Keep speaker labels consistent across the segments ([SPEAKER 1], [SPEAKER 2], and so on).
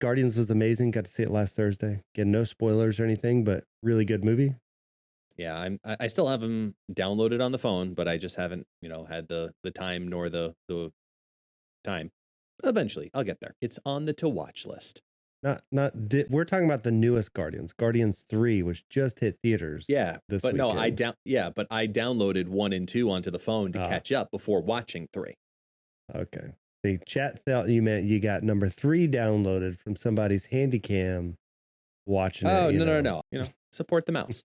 [SPEAKER 1] Guardians was amazing. Got to see it last Thursday. Again, no spoilers or anything, but really good movie.
[SPEAKER 2] Yeah, I still have them downloaded on the phone, but I just haven't, had the time nor the time. Eventually, I'll get there. It's on the to watch list.
[SPEAKER 1] We're talking about the newest Guardians. Guardians 3, which just hit theaters
[SPEAKER 2] Yeah,
[SPEAKER 1] this
[SPEAKER 2] but no,
[SPEAKER 1] weekend.
[SPEAKER 2] but I downloaded 1 and 2 onto the phone to catch up before watching 3.
[SPEAKER 1] Okay. The chat thought you meant you got number 3 downloaded from somebody's handycam watching
[SPEAKER 2] Oh,
[SPEAKER 1] it.
[SPEAKER 2] no. Support the mouse.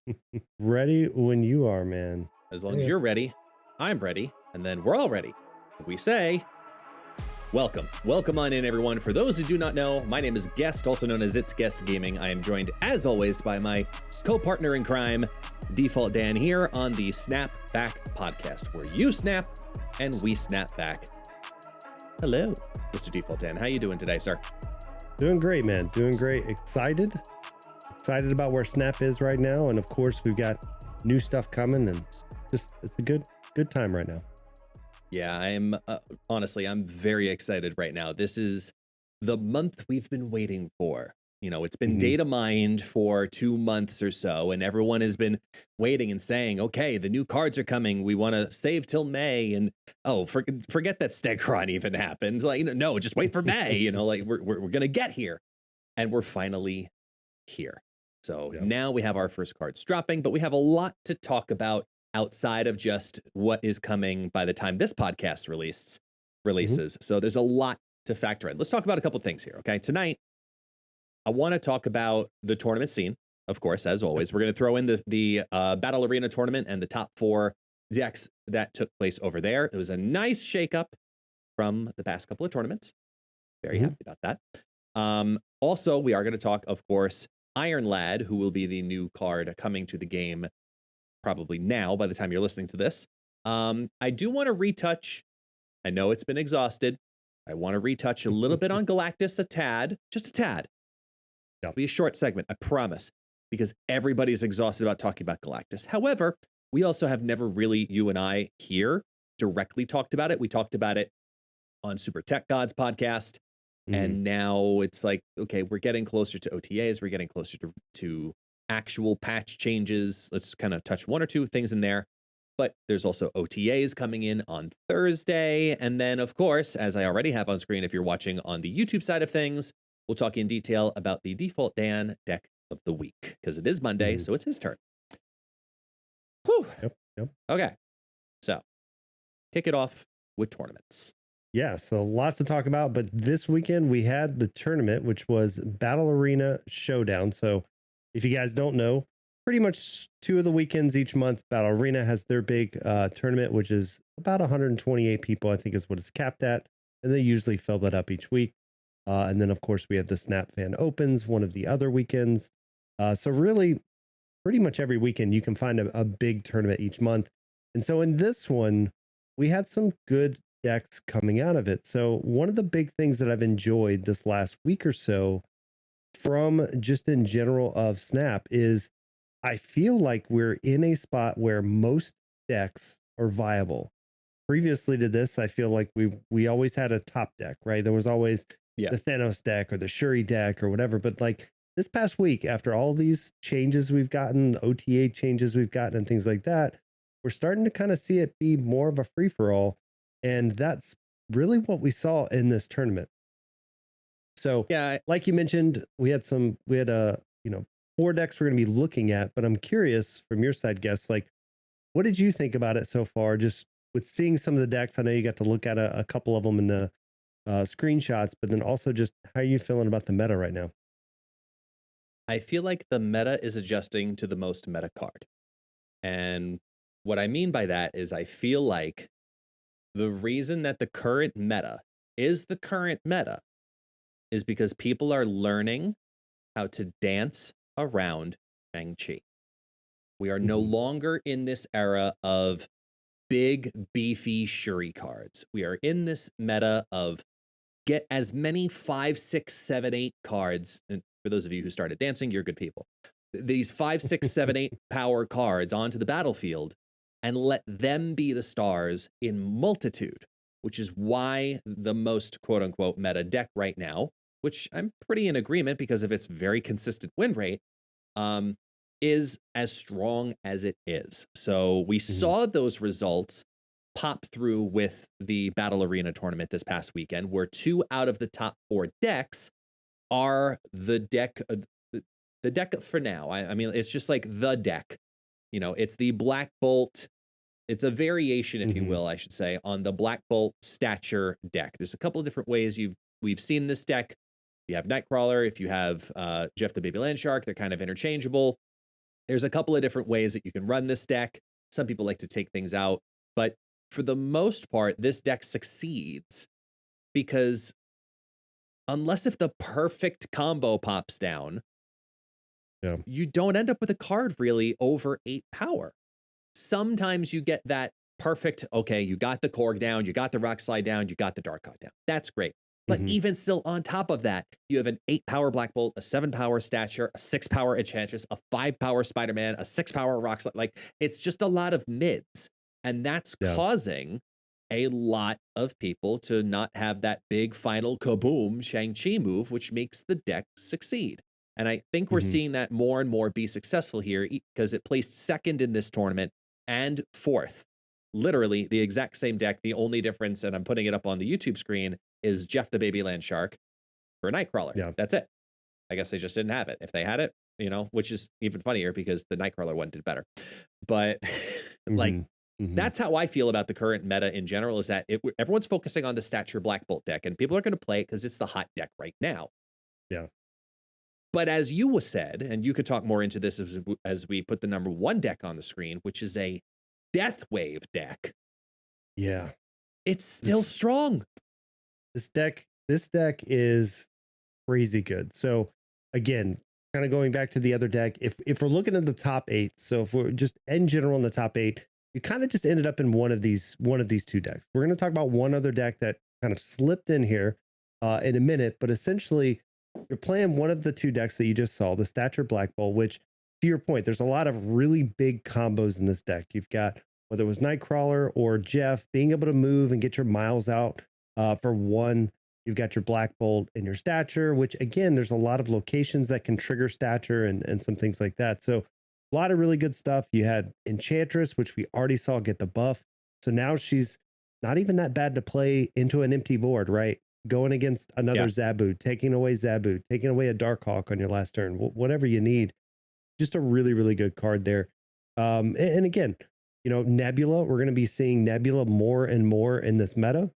[SPEAKER 1] Ready when you are, man.
[SPEAKER 2] As long as you're ready, I'm ready, and then we're all ready. We say, welcome. Welcome on in, everyone. For those who do not know, my name is Guest, also known as ItsGuestGaming. I am joined, as always, by my co-partner in crime, DefaultDan, here on the Snap Back podcast, where you snap and we snap back. Hello, Mr. DefaultDan. How you doing today, sir?
[SPEAKER 1] Doing great, man. Doing great. Excited about where Snap is right now. And of course, we've got new stuff coming, and it's a good time right now.
[SPEAKER 2] Yeah, I'm honestly, I'm very excited right now. This is the month we've been waiting for. It's been data mined for 2 months or so, and everyone has been waiting and saying, okay, the new cards are coming. We want to save till May. And forget that Stegron even happened. No, just wait for May. We're going to get here. And we're finally here. So now we have our first cards dropping, but we have a lot to talk about outside of just what is coming by the time this podcast releases. So there's a lot to factor in. Let's talk about a couple of things here. Okay. Tonight, I want to talk about the tournament scene. Of course, as always, we're going to throw in the Battle Arena tournament and the top 4 decks that took place over there. It was a nice shakeup from the past couple of tournaments. Very happy about that. Also, we are going to talk, of course, Iron Lad, who will be the new card coming to the game probably now by the time you're listening to this. I do want to retouch. I know it's been exhausted. I want to retouch a little bit on Galactus, just a tad. It'll be a short segment, I promise, because everybody's exhausted about talking about Galactus. However, we also have never really, you and I here, directly talked about it. We talked about it on Super Tech Gods podcast. And now it's like, okay, we're getting closer to OTAs. We're getting closer to actual patch changes. Let's kind of touch 1 or 2 things in there. But there's also OTAs coming in on Thursday. And then, of course, as I already have on screen, if you're watching on the YouTube side of things, we'll talk in detail about the DefaultDan deck of the week, because it is Monday, so it's his turn. Whew.
[SPEAKER 1] Yep.
[SPEAKER 2] Okay. So kick it off with tournaments.
[SPEAKER 1] Yeah, so lots to talk about, but this weekend we had the tournament, which was Battle Arena Showdown. So if you guys don't know, pretty much 2 of the weekends each month, Battle Arena has their big tournament, which is about 128 people, I think is what it's capped at. And they usually fill that up each week. And then, of course, we have the Snap Fan Opens, one of the other weekends. So really, pretty much every weekend, you can find a big tournament each month. And so in this one, we had some good decks coming out of it. So one of the big things that I've enjoyed this last week or so from just in general of Snap is I feel like we're in a spot where most decks are viable. Previously to this, I feel like we always had a top deck, right? There was always the Thanos deck or the Shuri deck or whatever. But like this past week, after all these changes we've gotten, OTA changes we've gotten and things like that, we're starting to kind of see it be more of a free-for-all. And that's really what we saw in this tournament. So like you mentioned, we had 4 decks we're going to be looking at, but I'm curious from your side, Guess, like, what did you think about it so far? Just with seeing some of the decks, I know you got to look at a couple of them in the screenshots, but then also just how are you feeling about the meta right now?
[SPEAKER 2] I feel like the meta is adjusting to the most meta card. And what I mean by that is I feel like the reason that the current meta is the current meta is because people are learning how to dance around Shang-Chi. We are no longer in this era of big, beefy Shuri cards. We are in this meta of get as many 5, 6, 7, 8 cards. And for those of you who started dancing, you're good people. These 5, 6, 7, 8 power cards onto the battlefield and let them be the stars in multitude, which is why the most quote unquote meta deck right now, which I'm pretty in agreement because of its very consistent win rate, um, is as strong as it is. So we
[SPEAKER 1] Mhm.
[SPEAKER 2] saw those results pop through with the Battle Arena tournament this past weekend, where 2 out of the top 4 decks are the deck for now. I mean, it's just like the deck. You know, it's the Black Bolt. It's a variation, if you
[SPEAKER 1] Mhm.
[SPEAKER 2] will, I should say, on the Black Bolt stature deck. There's a couple of different ways we've seen this deck. You have Nightcrawler. If you have Jeff the Baby Land Shark, they're kind of interchangeable. There's a couple of different ways that you can run this deck. Some people like to take things out, but for the most part, this deck succeeds because unless if the perfect combo pops down,
[SPEAKER 1] Yeah.
[SPEAKER 2] you don't end up with a card really over 8 power. Sometimes you get that perfect, okay, you got the Korg down, you got the Rock Slide down, you got the Dark God down. That's great. But
[SPEAKER 1] Mhm.
[SPEAKER 2] even still on top of that, you have an 8 power Black Bolt, a 7 power Stature, a 6 power Enchantress, a 5 power Spider-Man, a 6 power Rock Slide. Like, it's just a lot of mids. And that's
[SPEAKER 1] Yeah.
[SPEAKER 2] causing a lot of people to not have that big final kaboom Shang-Chi move, which makes the deck succeed. And I think we're
[SPEAKER 1] Mhm.
[SPEAKER 2] seeing that more and more be successful here because it placed second in this tournament and fourth. Literally the exact same deck. The only difference, and I'm putting it up on the YouTube screen, is Jeff the Baby Land Shark for Nightcrawler.
[SPEAKER 1] Yeah.
[SPEAKER 2] That's it. I guess they just didn't have it. If they had it, you know, which is even funnier because the Nightcrawler one did better. But like,
[SPEAKER 1] Mhm. Mhm.
[SPEAKER 2] that's how I feel about the current meta in general, is that everyone's focusing on the Stature Black Bolt deck, and people are going to play it because it's the hot deck right now.
[SPEAKER 1] Yeah.
[SPEAKER 2] But as you said, and you could talk more into this as we put the number 1 deck on the screen, which is a Death Wave deck,
[SPEAKER 1] Yeah.
[SPEAKER 2] it's still
[SPEAKER 1] This
[SPEAKER 2] strong.
[SPEAKER 1] this deck is crazy good. So again, kind of going back to the other deck, if we're looking at the top 8, so if we're just in general in the top 8, you kind of just ended up in one of these 2 decks. We're going to talk about one other deck that kind of slipped in here in a minute, but essentially you're playing one of the 2 decks that you just saw, the Stature Black Bolt, which, to your point, there's a lot of really big combos in this deck. You've got, whether it was Nightcrawler or Jeff, being able to move and get your miles out for one. You've got your Black Bolt and your Stature, which again, there's a lot of locations that can trigger Stature and some things like that. So a lot of really good stuff. You had Enchantress, which we already saw get the buff. So now she's not even that bad to play into an empty board, right? Going against another
[SPEAKER 2] Yeah.
[SPEAKER 1] Zabu, taking away Zabu, taking away a Darkhawk on your last turn, whatever you need. Just a really, really good card there. And again, Nebula, we're going to be seeing Nebula more and more in this meta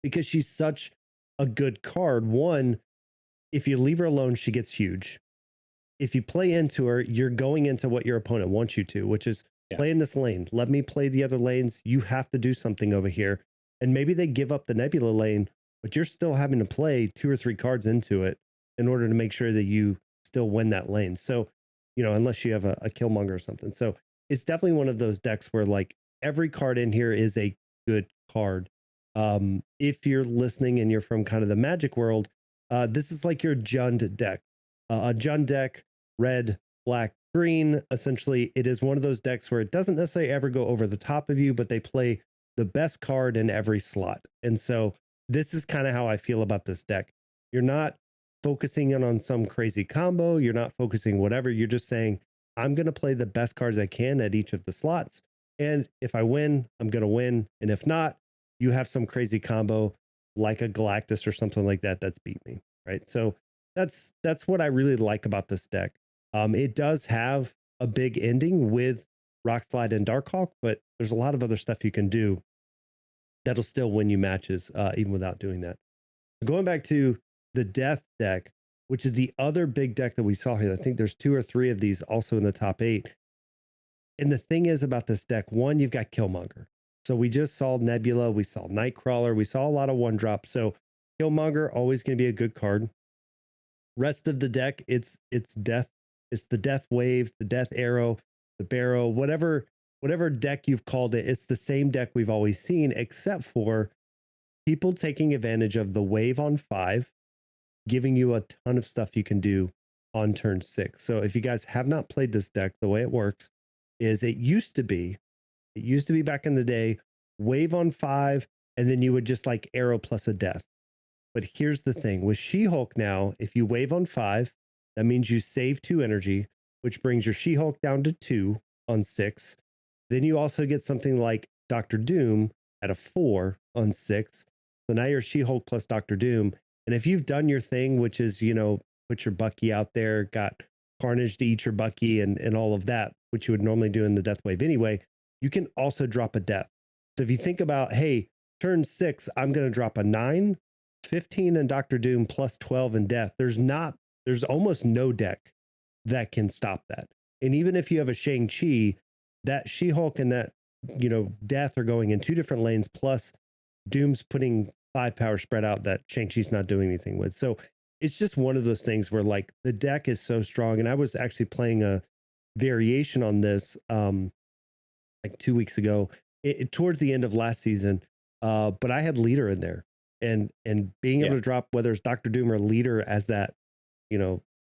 [SPEAKER 1] because she's such a good card. One, if you leave her alone, she gets huge. If you play into her, you're going into what your opponent wants you to, which is
[SPEAKER 2] Yeah.
[SPEAKER 1] play in this lane. Let me play the other lanes. You have to do something over here. And maybe they give up the Nebula lane, but you're still having to play 2 or 3 cards into it in order to make sure that you still win that lane. So, unless you have a Killmonger or something. So it's definitely one of those decks where like every card in here is a good card. If you're listening and you're from kind of the Magic world, this is like your Jund deck. A Jund deck, red, black, green. Essentially, it is one of those decks where it doesn't necessarily ever go over the top of you, but they play the best card in every slot. And so this is kind of how I feel about this deck. You're not focusing in on some crazy combo. You're not focusing whatever. You're just saying, I'm going to play the best cards I can at each of the slots. And if I win, I'm going to win. And if not, you have some crazy combo like a Galactus or something like that that's beat me. Right. So that's what I really like about this deck. It does have a big ending with Rockslide and Darkhawk, but there's a lot of other stuff you can do that'll still win you matches even without doing that. Going back to the Death deck, which is the other big deck that we saw here. I think there's 2 or 3 of these also in the top 8. And the thing is about this deck, one, you've got Killmonger. So we just saw Nebula, we saw Nightcrawler, we saw a lot of 1-drop. So Killmonger always going to be a good card. Rest of the deck, it's death. It's the Death Wave, the Death Arrow, the Barrow, whatever deck you've called it. It's the same deck we've always seen, except for people taking advantage of the wave on 5, giving you a ton of stuff you can do on turn 6. So if you guys have not played this deck, the way it works is it used to be back in the day, wave on 5, and then you would just like arrow plus a death. But here's the thing with She-Hulk now, if you wave on 5, that means you save 2 energy, which brings your She-Hulk down to 2 on 6. Then you also get something like Doctor Doom at a 4 on 6. So now you're She-Hulk plus Doctor Doom. And if you've done your thing, which is, put your Bucky out there, got Carnage to eat your Bucky and all of that, which you would normally do in the Death Wave anyway, you can also drop a death. So if you think about, hey, turn 6, I'm going to drop a 9, 15 in Doctor Doom plus 12 in death. There's almost no deck that can stop that. And even if you have a Shang-Chi, that She-Hulk and that, death are going in 2 different lanes, plus Doom's putting 5 power spread out that Shang-Chi's not doing anything with. So it's just one of those things where like the deck is so strong. And I was actually playing a variation on this like 2 weeks ago, towards the end of last season. But I had leader in there, and being able to drop whether it's Doctor Doom or leader as that,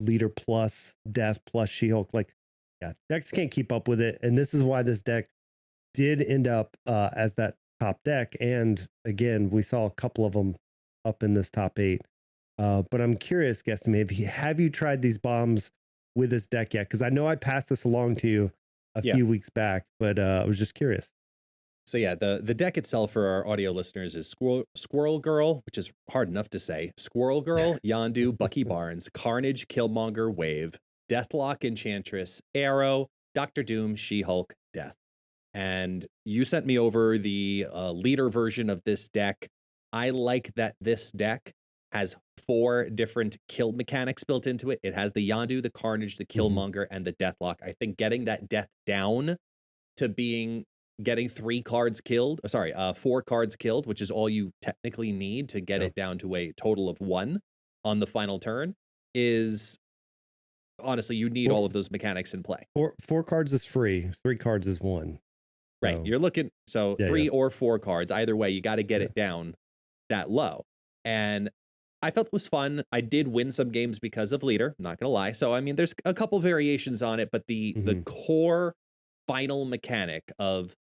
[SPEAKER 1] leader plus death plus She-Hulk, like, yeah, decks can't keep up with it. And this is why this deck did end up as that top deck. And again, we saw a couple of them up in this top 8. But I'm curious, Guesstimate, have you tried these bombs with this deck yet? Because I know I passed this along to you a few weeks back, but I was just curious.
[SPEAKER 2] So yeah, the deck itself for our audio listeners is Squirrel Girl, which is hard enough to say. Squirrel Girl, Yondu, Bucky Barnes, Carnage, Killmonger, Wave, Deathlock, Enchantress, Arrow, Doctor Doom, She-Hulk, Death. And you sent me over the leader version of this deck. I like that this deck has 4 different kill mechanics built into it. It has the Yondu, the Carnage, the Killmonger, and the Deathlock. I think getting that death down to getting 4 cards killed, which is all you technically need to get it down to a total of 1 on the final turn, is honestly, you need all of those mechanics in play.
[SPEAKER 1] 4 cards is free, 3 cards is 1.
[SPEAKER 2] Right. You're looking, 3 or 4 cards. Either way, you got to get it down that low. And I felt it was fun. I did win some games because of leader, not going to lie. So, I mean, there's a couple variations on it, but the core final mechanic of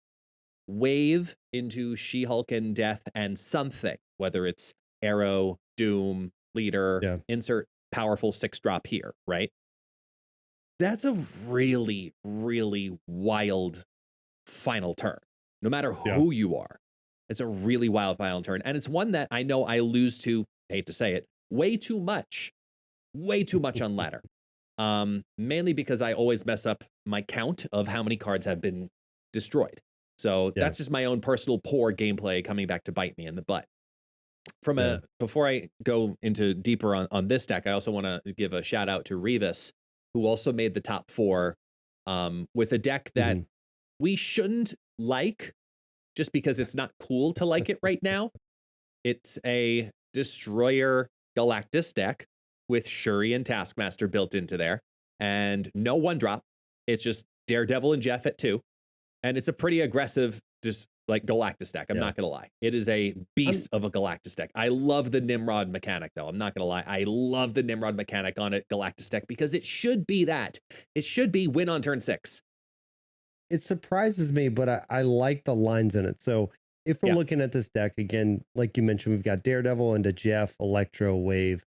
[SPEAKER 2] wave into She-Hulk and Death and something, whether it's Arrow, Doom, leader, insert powerful 6-drop here, right? That's a really, really wild final turn, no matter who you are. It's a really wild final turn. And it's one that I know I lose to, hate to say it, way too much on ladder. Mainly because I always mess up my count of how many cards have been destroyed. So that's just my own personal poor gameplay coming back to bite me in the butt. Before I go into deeper on this deck, I also want to give a shout out to Revis, who also made the top 4 with a deck that we shouldn't like just because it's not cool to like it right now. It's a Destroyer Galactus deck with Shuri and Taskmaster built into there, and no 1-drop. It's just Daredevil and Jeff at 2. And it's a pretty aggressive, just like Galactus deck. I'm not going to lie. It is a beast of a Galactus deck. I love the Nimrod mechanic, though. I'm not going to lie. I love the Nimrod mechanic on a Galactus deck because it should be that. It should be win on turn 6.
[SPEAKER 1] It surprises me, but I like the lines in it. So if we're looking at this deck, again, like you mentioned, we've got Daredevil into Jeff, Electro, Wave,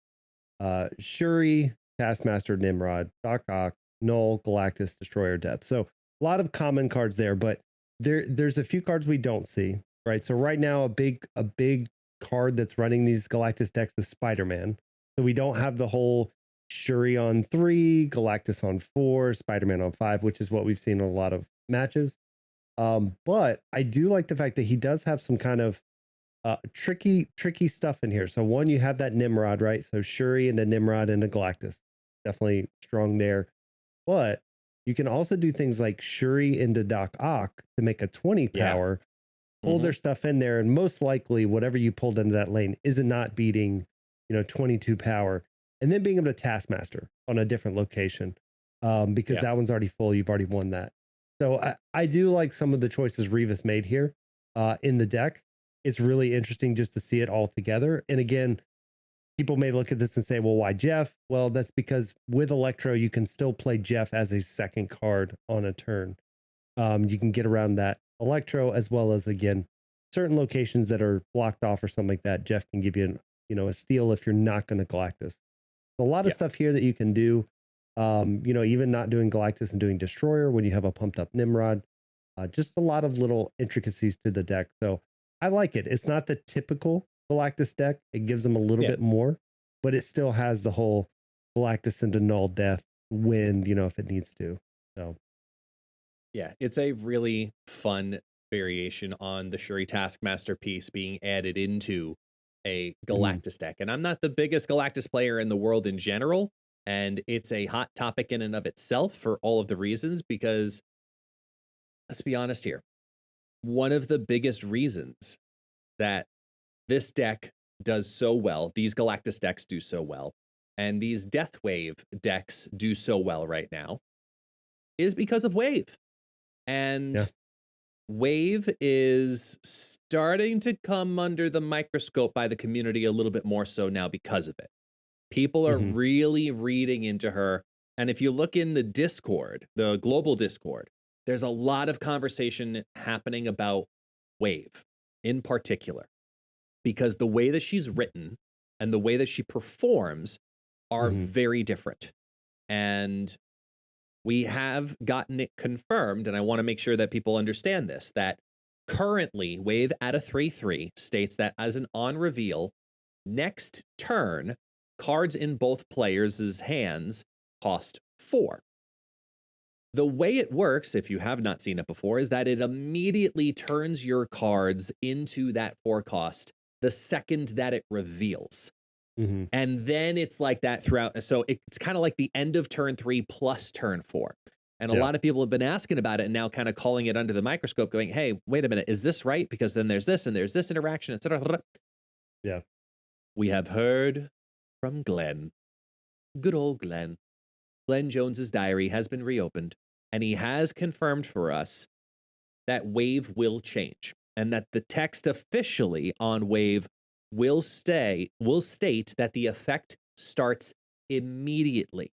[SPEAKER 1] Shuri, Taskmaster, Nimrod, Doc Ock, Null, Galactus, Destroyer, Death. So a lot of common cards there, but there's a few cards we don't see, right? So right now, a big card that's running these Galactus decks is Spider-Man. So we don't have the whole Shuri on 3, Galactus on 4, Spider-Man on 5, which is what we've seen in a lot of matches. But I do like the fact that he does have some kind of tricky stuff in here. So one, you have that Nimrod, right? So Shuri and the Nimrod and the Galactus, definitely strong there. But you can also do things like Shuri into Doc Ock to make a 20 power, pull their stuff in there, and most likely whatever you pulled into that lane is not beating, 22 power. And then being able to Taskmaster on a different location because that one's already full. You've already won that. So I do like some of the choices Revis made here in the deck. It's really interesting just to see it all together. And again, people may look at this and say, well, why Jeff? Well, that's because with Electro, you can still play Jeff as a second card on a turn. You can get around that Electro, as well as, again, certain locations that are blocked off or something like that. Jeff can give you a steal if you're not going to Galactus. A lot of
[SPEAKER 2] Yeah.
[SPEAKER 1] stuff here that you can do. Even not doing Galactus and doing Destroyer when you have a pumped up Nimrod. Just a lot of little intricacies to the deck. So I like it. It's not the typical Galactus deck. It gives them a little
[SPEAKER 2] Yeah.
[SPEAKER 1] bit more, but it still has the whole Galactus into null death win, if it needs to. So
[SPEAKER 2] Yeah, it's a really fun variation on the Shuri Taskmaster piece being added into a Galactus deck. And I'm not the biggest Galactus player in the world in general, and it's a hot topic in and of itself for all of the reasons, because let's be honest here. One of the biggest reasons that this deck does so well, these Galactus decks do so well, and these Death Wave decks do so well right now, is because of Wave. And
[SPEAKER 1] Yeah.
[SPEAKER 2] Wave is starting to come under the microscope by the community a little bit more so now because of it. People are really reading into her. And if you look in the Discord, the global Discord, there's a lot of conversation happening about Wave in particular, because the way that she's written and the way that she performs are very different. And we have gotten it confirmed, and I want to make sure that people understand this, that currently Wave at a 3/3 states that as an on reveal, next turn, cards in both players' hands cost 4. The way it works, if you have not seen it before, is that it immediately turns your cards into that 4 cost the second that it reveals. And then it's like that throughout. So it's kind of like the end of turn 3 plus turn 4. And a lot of people have been asking about it and now kind of calling it under the microscope going, hey, wait a minute, is this right? Because then there's this and there's this interaction, etc.
[SPEAKER 1] Yeah.
[SPEAKER 2] We have heard from Glenn. Good old Glenn. Glenn Jones's diary has been reopened, and he has confirmed for us that Wave will change and that the text officially on Wave will state that the effect starts immediately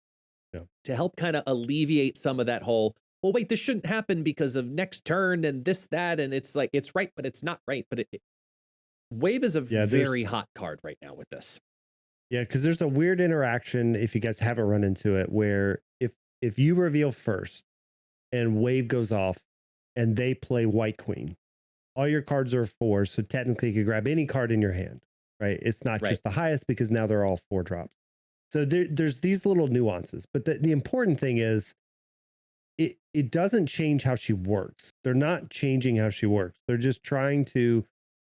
[SPEAKER 2] to help kind of alleviate some of that whole, well, wait, this shouldn't happen because of next turn and this, that. And it's like, it's right, but it's not right. But Wave is a very hot card right now with this.
[SPEAKER 1] Yeah, because there's a weird interaction, if you guys haven't run into it, where if you reveal first and Wave goes off and they play White Queen, all your cards are 4, so technically you could grab any card in your hand, right? It's not just the highest, because now they're all 4 drops. So there's these little nuances, but the important thing is it doesn't change how she works. They're not changing how she works. They're just trying to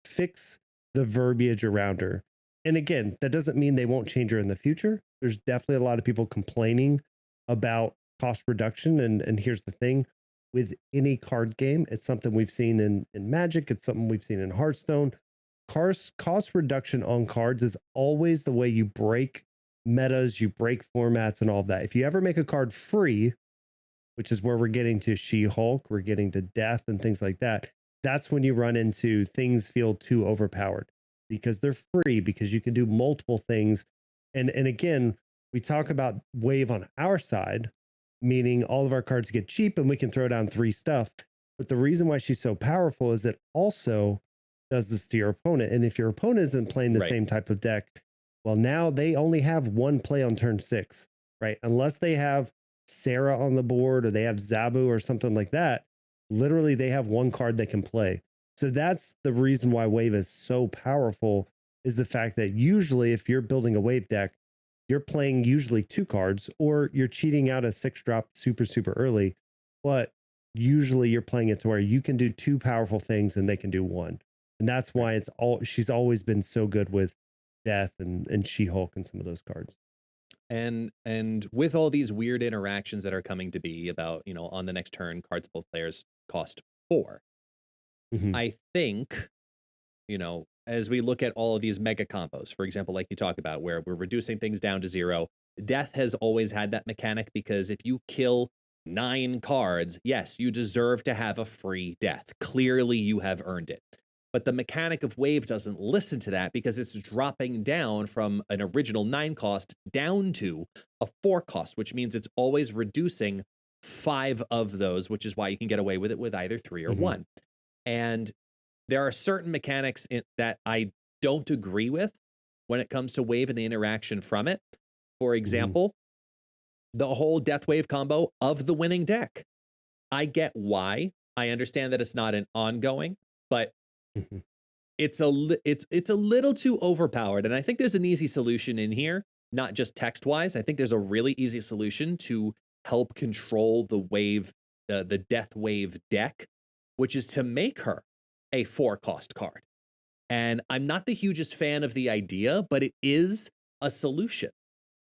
[SPEAKER 1] fix the verbiage around her. And again, that doesn't mean they won't change her in the future. There's definitely a lot of people complaining about cost reduction. And here's the thing. With any card game, it's something we've seen in Magic. It's something we've seen in Hearthstone. Cost reduction on cards is always the way you break metas, you break formats and all of that. If you ever make a card free, which is where we're getting to She-Hulk, we're getting to Death and things like that, that's when you run into things feel too overpowered, because they're free, because you can do multiple things. And again, we talk about Wave on our side, meaning all of our cards get cheap and we can throw down 3 stuff. But the reason why she's so powerful is it also does this to your opponent. And if your opponent isn't playing the same type of deck, well, now they only have 1 play on turn 6, right? Unless they have Sarah on the board or they have Zabu or something like that, literally they have 1 card they can play. So that's the reason why Wave is so powerful, is the fact that usually if you're building a Wave deck, you're playing usually 2 cards, or you're cheating out a 6-drop super early, but usually you're playing it to where you can do 2 powerful things and they can do 1. And that's why she's always been so good with Death and She-Hulk and some of those cards.
[SPEAKER 2] And with all these weird interactions that are coming to be about, on the next turn, cards of both players cost 4. I think, as we look at all of these mega combos, for example, like you talk about, where we're reducing things down to 0, Death has always had that mechanic, because if you kill 9 cards, yes, you deserve to have a free Death. Clearly, you have earned it. But the mechanic of Wave doesn't listen to that, because it's dropping down from an original 9 cost down to a 4 cost, which means it's always reducing 5 of those, which is why you can get away with it with either 3 or 1. And there are certain mechanics that I don't agree with when it comes to Wave and the interaction from it. For example, the whole Death Wave combo of the winning deck. I get why. I understand that it's not an ongoing, but it's a little too overpowered. And I think there's an easy solution in here, not just text wise. I think there's a really easy solution to help control the wave, the Death Wave deck, which is to make her a 4-cost card. And I'm not the hugest fan of the idea, but it is a solution.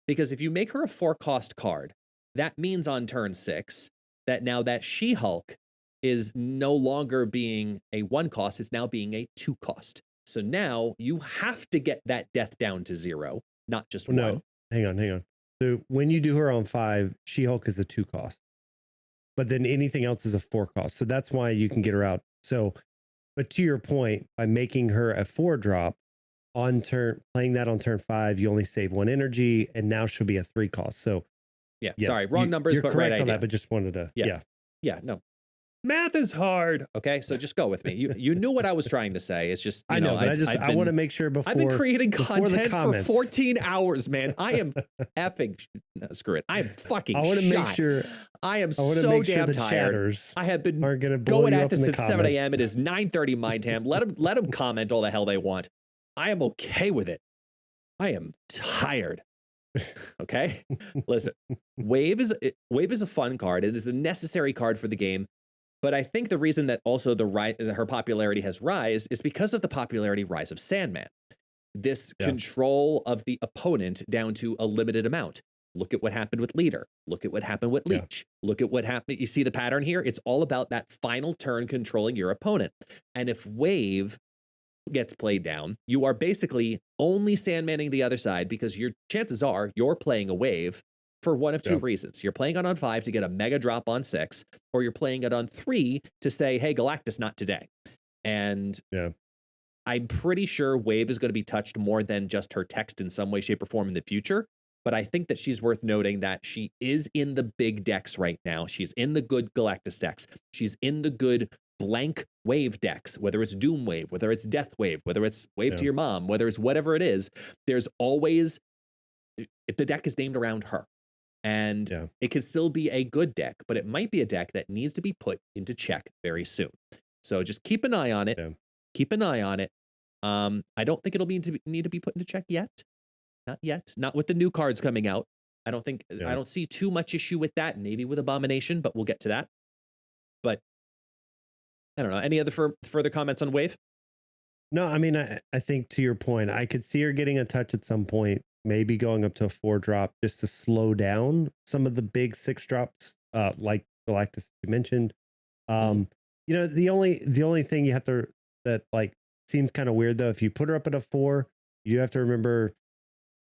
[SPEAKER 2] Because if you make her a 4-cost card, that means on turn 6 that now that She-Hulk is no longer being a 1-cost, it's now being a 2-cost. So now you have to get that death down to 0, not just 1.
[SPEAKER 1] No, hang on. So when you do her on 5, She-Hulk is a 2-cost. But then anything else is a 4-cost. So that's why you can get her out. So, but to your point, by making her a 4-drop on turn, playing that on turn 5, you only save 1 energy, and now she'll be a 3-cost. So
[SPEAKER 2] yeah,
[SPEAKER 1] yes,
[SPEAKER 2] sorry, wrong numbers,
[SPEAKER 1] you're
[SPEAKER 2] but
[SPEAKER 1] correct
[SPEAKER 2] right
[SPEAKER 1] on
[SPEAKER 2] idea.
[SPEAKER 1] that. But just wanted to,
[SPEAKER 2] yeah, no. Math is hard. Okay, so just go with me. You knew what I was trying to say. It's just
[SPEAKER 1] I know, but I want to make sure before
[SPEAKER 2] I've been creating content for
[SPEAKER 1] comments.
[SPEAKER 2] 14 hours, man. I am effing no, screw it. I am fucking
[SPEAKER 1] I want to make sure
[SPEAKER 2] I am so damn tired. I have been going at this at 7 a.m. It is 9:30 my time. Let them comment all the hell they want. I am okay with it. I am tired. Okay, listen. Wave is a fun card. It is the necessary card for the game. But I think the reason that also her popularity has risen is because of the popularity rise of Sandman. This control of the opponent down to a limited amount. Look at what happened with Leader. Look at what happened with Leech. Look at what happened. You see the pattern here? It's all about that final turn controlling your opponent. And if Wave gets played down, you are basically only Sandmanning the other side because your chances are you're playing a Wave for one of two reasons. You're playing it on 5 to get a mega drop on 6, or you're playing it on 3 to say, hey, Galactus, not today. And I'm pretty sure Wave is going to be touched more than just her text in some way, shape, or form in the future. But I think that she's worth noting that she is in the big decks right now. She's in the good Galactus decks. She's in the good blank Wave decks, whether it's Doom Wave, whether it's Death Wave, whether it's Wave to your mom, whether it's whatever it is, there's always, the deck is named around her. And it can still be a good deck, but it might be a deck that needs to be put into check very soon. So just keep an eye on it. Keep an eye on it. I don't think it'll need to be put into check yet. Not yet. Not with the new cards coming out. I don't think I don't see too much issue with that. Maybe with Abomination, but we'll get to that. But I don't know. Any other further comments on Wave?
[SPEAKER 1] No, I mean, I think to your point, I could see her getting a touch at some point, maybe going up to a 4-drop just to slow down some of the big 6-drops, like Galactus you mentioned. You know, the only thing you have to that like seems kind of weird though, if you put her up at a 4, you have to remember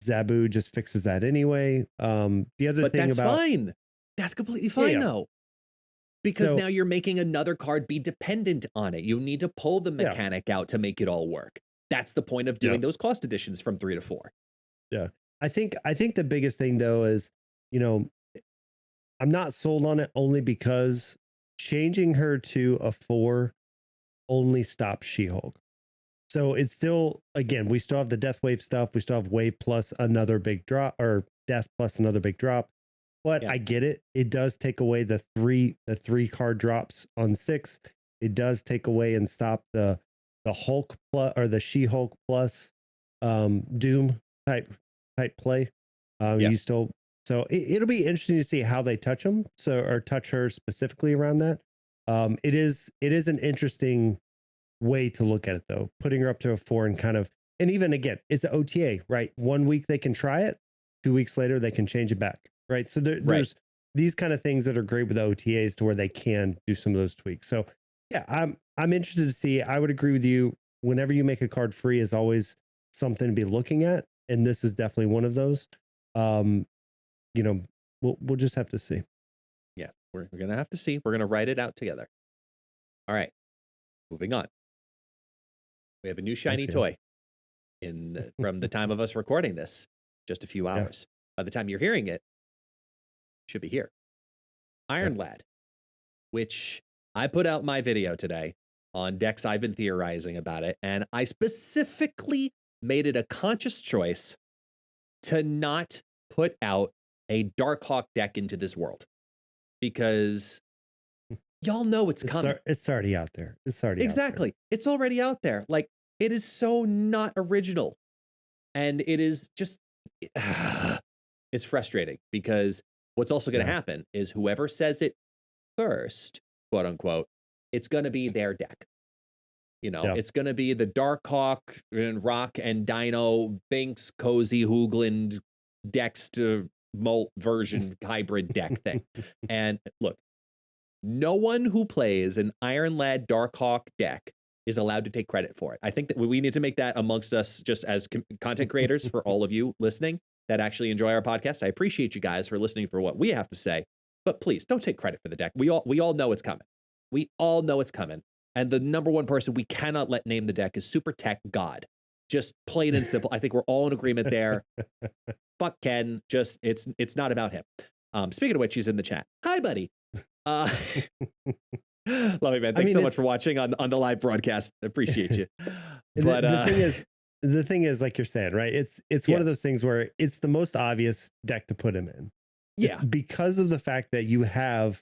[SPEAKER 1] Zabu just fixes that anyway. The other thing
[SPEAKER 2] that's fine. That's completely fine though. Because now you're making another card be dependent on it. You need to pull the mechanic out to make it all work. That's the point of doing those cost additions from 3 to 4.
[SPEAKER 1] Yeah. I think the biggest thing though is, you know, I'm not sold on it only because changing her to a 4 only stops She-Hulk. So it's still, again, we still have the Death Wave stuff. We still have Wave plus another big drop, or Death plus another big drop. But I get it. It does take away the three card drops on 6. It does take away and stop the Hulk plus, or the She-Hulk plus Doom type play. You still, so it'll be interesting to see how they touch them. So, or touch her specifically around that. It is an interesting way to look at it though, putting her up to a 4 and kind of, and even again, it's an OTA, right? 1 week they can try it, 2 weeks later they can change it back, right? So there's these kind of things that are great with the OTAs to where they can do some of those tweaks. So yeah, I'm interested to see. I would agree with you. Whenever you make a card free is always something to be looking at, and this is definitely one of those. You know, we'll just have to see.
[SPEAKER 2] Yeah, we're gonna have to see. We're gonna write it out together. All right, moving on. We have a new shiny toy from the time of us recording this, just a few hours. By the time you're hearing it, should be here. Iron Lad, which I put out my video today on decks I've been theorizing about it, and I specifically made it a conscious choice to not put out a Darkhawk deck into this world because y'all know it's coming.
[SPEAKER 1] It's already out there. It's already
[SPEAKER 2] exactly. It's already out there. Like, it is so not original. And it is just, it's frustrating because what's also going to happen is whoever says it first, quote unquote, it's going to be their deck. You know, it's going to be the Darkhawk and Rock and Dino, Binks, Cozy, Hoogland, Dexter, Molt version hybrid deck thing. And look, no one who plays an Iron Lad Darkhawk deck is allowed to take credit for it. I think that we need to make that amongst us just as content creators for all of you listening that actually enjoy our podcast. I appreciate you guys for listening for what we have to say, but please don't take credit for the deck. We all know it's coming. We all know it's coming. And the number one person we cannot let name the deck is Super Tech God. Just plain and simple. I think we're all in agreement there. Fuck Ken. Just it's not about him. Speaking of which, he's in the chat. Hi, buddy. Love you, man. Thanks so much for watching on the live broadcast. Appreciate you. But
[SPEAKER 1] the thing is, like you're saying, right? It's one of those things where it's the most obvious deck to put him in. It's because of the fact that you have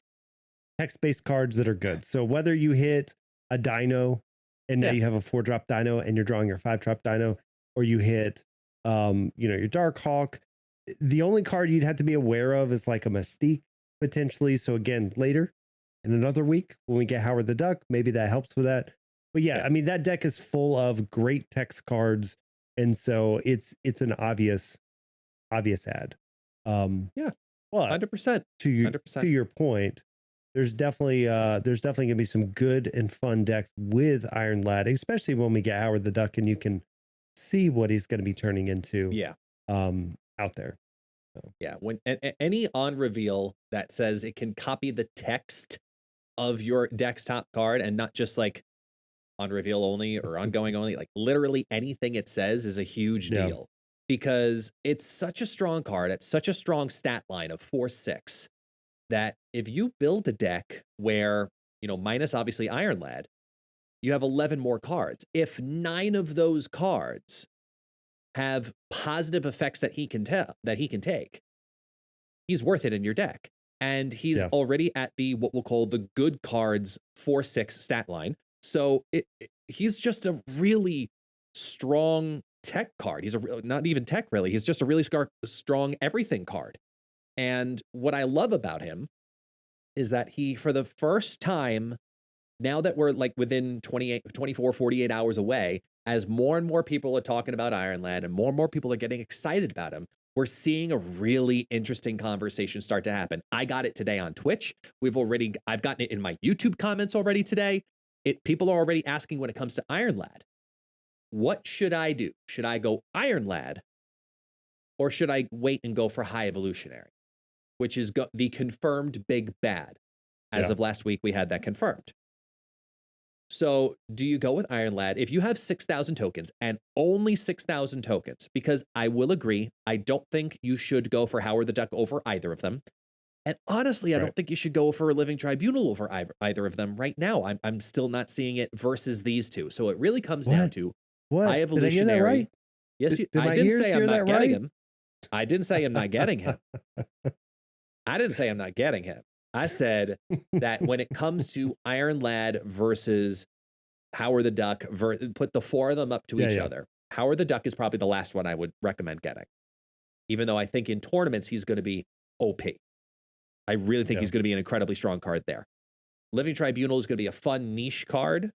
[SPEAKER 1] text-based cards that are good. So whether you hit a Dino and now you have a 4-drop Dino and you're drawing your 5-drop Dino, or you hit your Darkhawk, the only card you'd have to be aware of is like a Mystique potentially. So again, later in another week when we get Howard the Duck, maybe that helps with that. But I mean, that deck is full of great text cards, and so it's an obvious ad.
[SPEAKER 2] But 100%.
[SPEAKER 1] To your point, there's definitely gonna be some good and fun decks with Iron Lad, especially when we get Howard the Duck and you can see what he's going to be turning into. Out there. So.
[SPEAKER 2] When any on reveal that says it can copy the text of your deck's top card and not just like on reveal only or ongoing only, like literally anything it says is a huge deal because it's such a strong card. It's such a strong stat line of 4/6 that if you build a deck where, minus obviously Iron Lad, you have 11 more cards. If 9 of those cards have positive effects that he can take, he's worth it in your deck. And he's already at what we'll call the good cards 4/6 stat line. So he's just a really strong tech card. He's not even tech really. He's just a really strong everything card. And what I love about him is that he, for the first time, now that we're like within 24, 48 hours away, as more and more people are talking about Iron Lad and more people are getting excited about him, we're seeing a really interesting conversation start to happen. I got it today on Twitch. I've gotten it in my YouTube comments already today. People are already asking when it comes to Iron Lad, what should I do? Should I go Iron Lad or should I wait and go for High Evolutionary, which is the confirmed big bad? As of last week, we had that confirmed. So do you go with Iron Lad if you have 6,000 tokens and only 6,000 tokens? Because I will agree, I don't think you should go for Howard the Duck over either of them. And honestly, I don't think you should go for a Living Tribunal over either of them right now. I'm still not seeing it versus these two. So it really comes down to High Evolutionary. Did I hear that right? Yes, I didn't say I'm not getting him. I didn't say I'm not getting him. I didn't say I'm not getting him. I said that when it comes to Iron Lad versus Howard the Duck, put the 4 of them up to each other. Howard the Duck is probably the last one I would recommend getting, even though I think in tournaments he's going to be OP. I really think he's going to be an incredibly strong card there. Living Tribunal is going to be a fun niche card.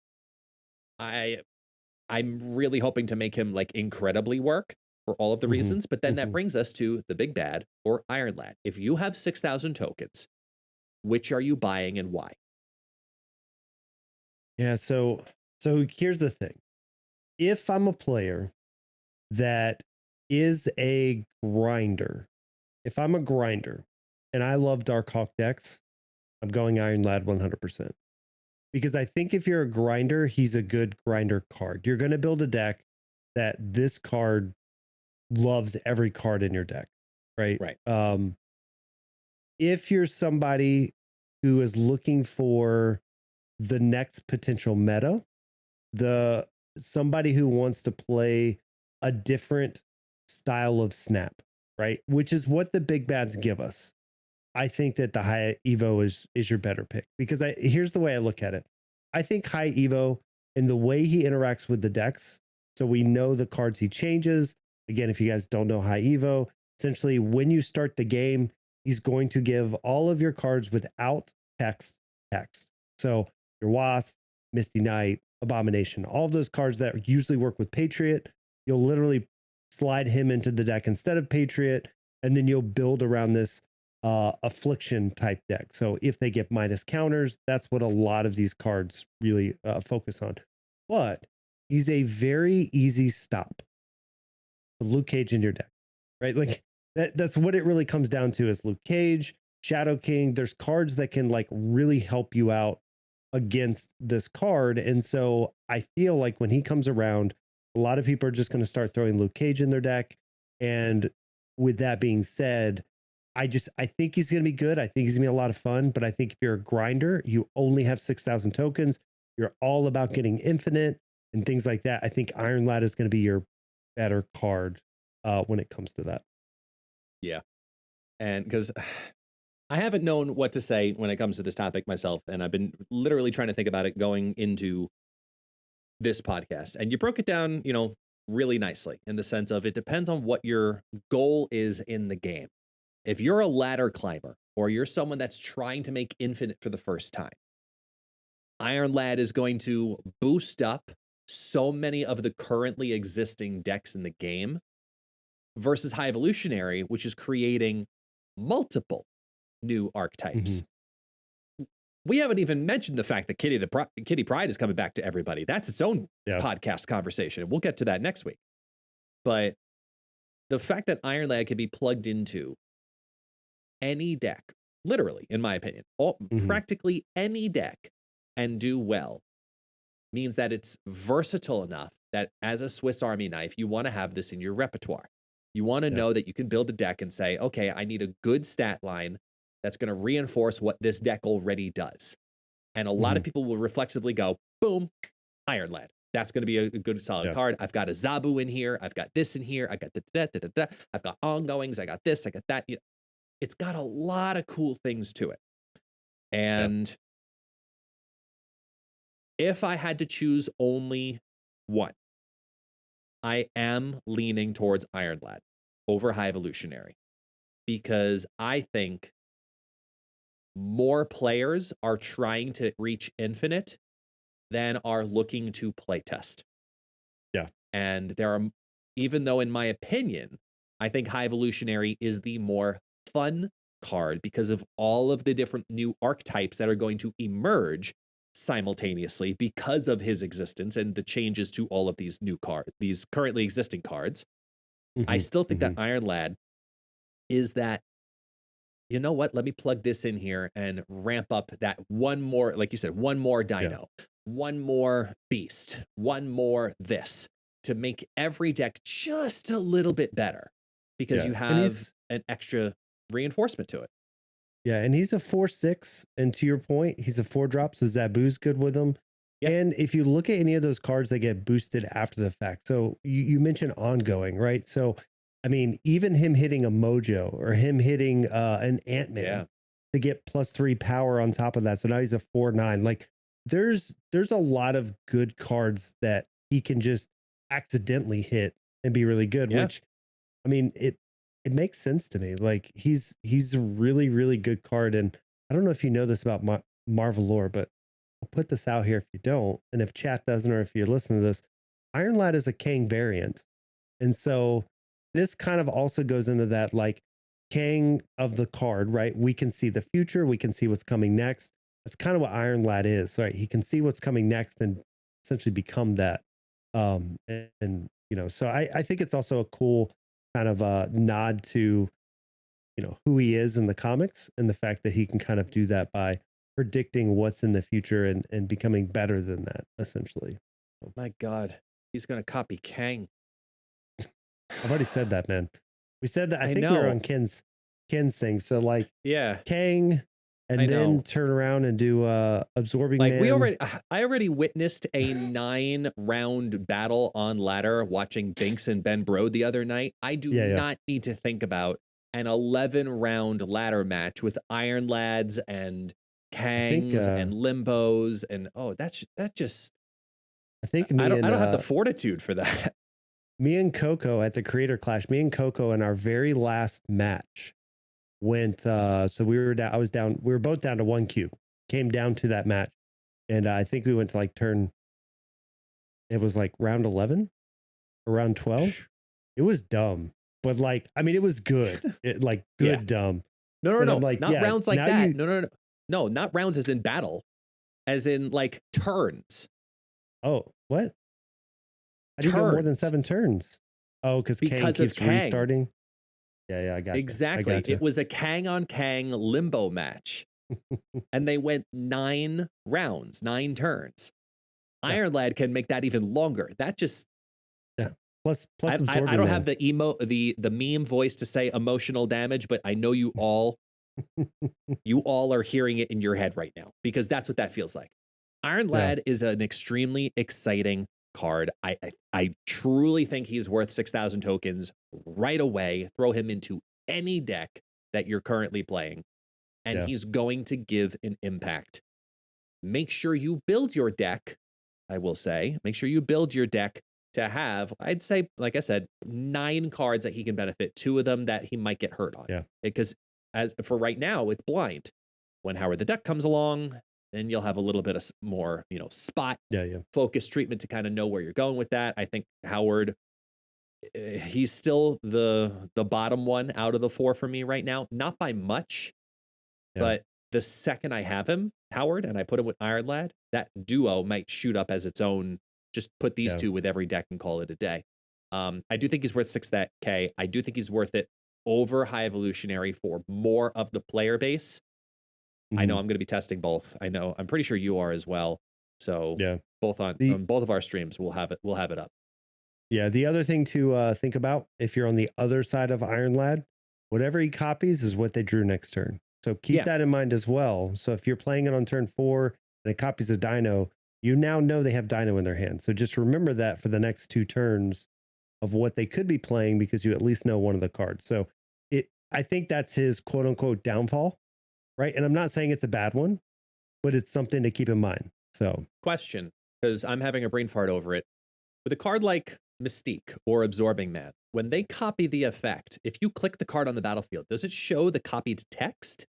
[SPEAKER 2] I'm really hoping to make him like incredibly work for all of the reasons, but then that brings us to the big bad or Iron Lad. If you have 6,000 tokens, which are you buying and why?
[SPEAKER 1] Yeah, so here's the thing. If I'm a player that is a grinder, if I'm a grinder and I love Darkhawk decks, I'm going Iron Lad 100%. Because I think if you're a grinder, he's a good grinder card. You're going to build a deck that this card loves every card in your deck, right?
[SPEAKER 2] Right.
[SPEAKER 1] If you're somebody who is looking for the next potential meta, somebody who wants to play a different style of snap, right? Which is what the big bads give us. I think that the high Evo is your better pick because here's the way I look at it. I think high Evo and the way he interacts with the decks, so we know the cards he changes. Again, if you guys don't know high Evo, essentially when you start the game, he's going to give all of your cards without text. So your Wasp, Misty Knight, Abomination, all of those cards that usually work with Patriot, you'll literally slide him into the deck instead of Patriot, and then you'll build around this affliction type deck. So if they get minus counters, that's what a lot of these cards really focus on. But he's a very easy stop. Luke Cage in your deck, right? Like that's what it really comes down to is Luke Cage, Shadow King. There's cards that can like really help you out against this card. And so I feel like when he comes around, a lot of people are just going to start throwing Luke Cage in their deck. And with that being said, I think he's going to be good. I think he's going to be a lot of fun. But I think if you're a grinder, you only have 6,000 tokens. You're all about getting infinite and things like that. I think Iron Lad is going to be your better card when it comes to that.
[SPEAKER 2] Yeah. And because I haven't known what to say when it comes to this topic myself. And I've been literally trying to think about it going into this podcast. And you broke it down, really nicely in the sense of it depends on what your goal is in the game. If you're a ladder climber or you're someone that's trying to make infinite for the first time, Iron Lad is going to boost up so many of the currently existing decks in the game versus High Evolutionary, which is creating multiple new archetypes. Mm-hmm. We haven't even mentioned the fact that Kitty Pryde is coming back to everybody. That's its own podcast conversation. We'll get to that next week. But the fact that Iron Lad can be plugged into any deck, literally, in my opinion, practically any deck and do well means that it's versatile enough that as a Swiss Army knife, you want to have this in your repertoire. You want to know that you can build a deck and say, okay, I need a good stat line that's going to reinforce what this deck already does. And a lot of people will reflexively go, boom, Iron Lad. That's going to be a good solid card. I've got a Zabu in here. I've got this in here. I got I've got ongoings. I got this. I got that. It's got a lot of cool things to it. And if I had to choose only one, I am leaning towards Iron Lad over High Evolutionary because I think more players are trying to reach infinite than are looking to playtest.
[SPEAKER 1] Yeah.
[SPEAKER 2] And there are, even though in my opinion, I think High Evolutionary is the more fun card because of all of the different new archetypes that are going to emerge simultaneously because of his existence and the changes to all of these new cards, these currently existing cards. I still think that Iron Lad is that, you know what, let me plug this in here and ramp up that one more, like you said, one more dino, one more beast, one more this to make every deck just a little bit better because you have an extra reinforcement to it.
[SPEAKER 1] Yeah, and he's a 4/6, and to your point, he's a 4-drop, so Zabu's good with him. Yep. And if you look at any of those cards that get boosted after the fact, so you mentioned ongoing, right? So, I mean, even him hitting a Mojo or him hitting an Ant-Man to get +3 power on top of that, so now he's a 4/9. Like, there's a lot of good cards that he can just accidentally hit and be really good, which, I mean, it makes sense to me. Like he's a really, really good card. And I don't know if you know this about Marvel lore, but I'll put this out here if you don't. And if chat doesn't, or if you're listening to this, Iron Lad is a Kang variant. And so this kind of also goes into that like Kang of the card, right? We can see the future. We can see what's coming next. That's kind of what Iron Lad is, right? He can see what's coming next and essentially become that. And so I think it's also a cool kind of a nod to, who he is in the comics and the fact that he can kind of do that by predicting what's in the future and becoming better than that, essentially.
[SPEAKER 2] My God, he's going to copy Kang.
[SPEAKER 1] I've already said that, man. We said that. I think we were on Ken's thing. So like, Kang and
[SPEAKER 2] I
[SPEAKER 1] then
[SPEAKER 2] know.
[SPEAKER 1] turn around and do absorbing
[SPEAKER 2] Like
[SPEAKER 1] man.
[SPEAKER 2] I already witnessed a 9-round battle on ladder watching Binks and Ben Brode the other night. I do
[SPEAKER 1] Yeah, yeah.
[SPEAKER 2] not need to think about an 11-round ladder match with Iron Lads and
[SPEAKER 1] I think
[SPEAKER 2] Kangs and Limbos and that just
[SPEAKER 1] I think
[SPEAKER 2] I don't have the fortitude for that.
[SPEAKER 1] me and Coco at the Creator Clash, me and Coco in our very last match went so we were down, I was down, we were both down to 1 cube. Came down to that match. And I think we went to like it was like round 11 or round 12. It was dumb. But like, I mean, it was good. It like good
[SPEAKER 2] Yeah.
[SPEAKER 1] dumb.
[SPEAKER 2] No,
[SPEAKER 1] And I'm like,
[SPEAKER 2] not
[SPEAKER 1] yeah,
[SPEAKER 2] rounds like
[SPEAKER 1] now
[SPEAKER 2] that.
[SPEAKER 1] you
[SPEAKER 2] No, not rounds as in battle, as in like turns.
[SPEAKER 1] oh, what? How do you go more than
[SPEAKER 2] Turns
[SPEAKER 1] 7 turns? Oh, because Kang
[SPEAKER 2] because of
[SPEAKER 1] keeps
[SPEAKER 2] Kang.
[SPEAKER 1] restarting. Yeah, I got you. I
[SPEAKER 2] Exactly.
[SPEAKER 1] got you.
[SPEAKER 2] It was a Kang on Kang limbo match. And they went 9 rounds, 9 turns.
[SPEAKER 1] Yeah.
[SPEAKER 2] Iron Lad can make that even longer. That just
[SPEAKER 1] Plus
[SPEAKER 2] I
[SPEAKER 1] absorbing
[SPEAKER 2] don't
[SPEAKER 1] man.
[SPEAKER 2] have the meme voice to say emotional damage, but I know you all are hearing it in your head right now because that's what that feels like. Iron Lad is an extremely exciting card. I truly think he's worth 6,000 tokens right away. Throw him into any deck that you're currently playing, and he's going to give an impact. Make sure you build your deck. I will say, make sure you build your deck to have, I'd say, like I said, 9 cards that he can benefit, 2 of them that he might get hurt on.
[SPEAKER 1] Yeah.
[SPEAKER 2] Because as for right now, it's blind. When Howard the Duck comes along, then you'll have a little bit of more, spot focused treatment to kind of know where you're going with that. I think Howard, he's still the bottom one out of the 4 for me right now, not by much, but the second I have him, Howard, and I put him with Iron Lad, that duo might shoot up as its own. Just put these 2 with every deck and call it a day. I do think he's worth 6K. I do think he's worth it over High Evolutionary for more of the player base. I know I'm going to be testing both. I'm pretty sure you are as well. So both on both of our streams, we'll have it up.
[SPEAKER 1] Yeah. The other thing to think about if you're on the other side of Iron Lad, whatever he copies is what they drew next turn. So keep that in mind as well. So if you're playing it on turn 4 and it copies a dino, you now know they have dino in their hand. So just remember that for the next 2 turns of what they could be playing because you at least know one of the cards. So I think that's his quote unquote downfall, right? And I'm not saying it's a bad one, but it's something to keep in mind. So
[SPEAKER 2] question, because I'm having a brain fart over it. With a card like Mystique or Absorbing Man, when they copy the effect, if you click the card on the battlefield, does it show the copied text?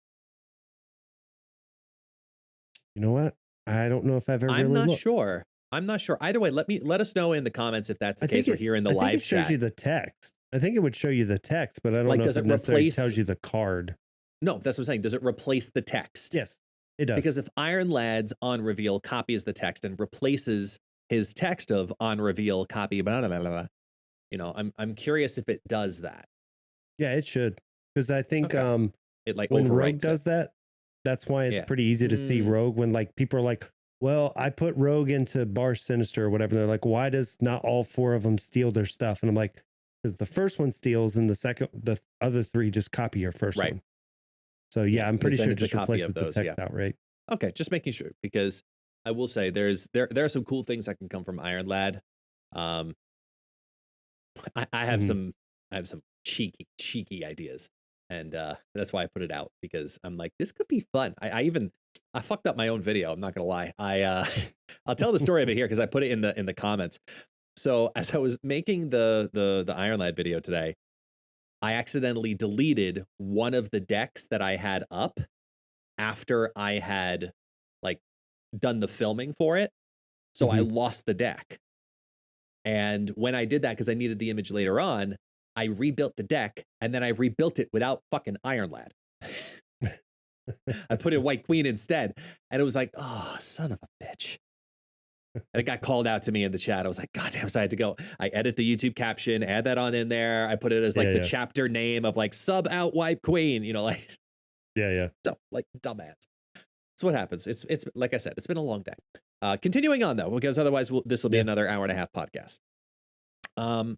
[SPEAKER 1] You know what? I don't know if I've ever
[SPEAKER 2] I'm
[SPEAKER 1] really
[SPEAKER 2] not
[SPEAKER 1] looked.
[SPEAKER 2] sure. I'm not sure. Either way, let us know in the comments if that's the case or here in the live
[SPEAKER 1] chat. I think it shows
[SPEAKER 2] chat.
[SPEAKER 1] you the text. I think it would show you the text, but I don't know
[SPEAKER 2] does
[SPEAKER 1] if
[SPEAKER 2] it
[SPEAKER 1] necessarily
[SPEAKER 2] replace
[SPEAKER 1] tells you the card.
[SPEAKER 2] No, that's what I'm saying. Does it replace the text?
[SPEAKER 1] Yes, it does.
[SPEAKER 2] Because if Iron Lads on reveal copies the text and replaces his text of on reveal copy, blah, blah, blah, blah, I'm curious if it does that.
[SPEAKER 1] Yeah, it should. Because I think
[SPEAKER 2] it like
[SPEAKER 1] when Rogue
[SPEAKER 2] overwrites
[SPEAKER 1] does that, that's why it's pretty easy to see Rogue when like people are like, well, I put Rogue into Bar Sinister or whatever. They're like, why does not all 4 of them steal their stuff? And I'm like, because the first one steals and the other 3 just copy your first one. So yeah, I'm pretty sure it just replaces the text out, right?
[SPEAKER 2] Okay, just making sure, because I will say there are some cool things that can come from Iron Lad. I have some cheeky ideas, and that's why I put it out, because I'm like, this could be fun. I fucked up my own video. I'm not gonna lie. I'll tell the story of it here because I put it in the comments. So as I was making the Iron Lad video today, I accidentally deleted one of the decks that I had up after I had like done the filming for it. So I lost the deck. And when I did that, because I needed the image later on, I rebuilt the deck, and then I rebuilt it without fucking Iron Lad. I put in White Queen instead. And it was like, oh, son of a bitch. And it got called out to me in the chat. I was like, God damn, so I had to go. I edit the YouTube caption, add that on in there. I put it as like the chapter name of like sub out White Queen, like.
[SPEAKER 1] Yeah.
[SPEAKER 2] Like dumbass. That's what happens. It's like I said, it's been a long day. Continuing on though, because otherwise this will be another hour and a half podcast.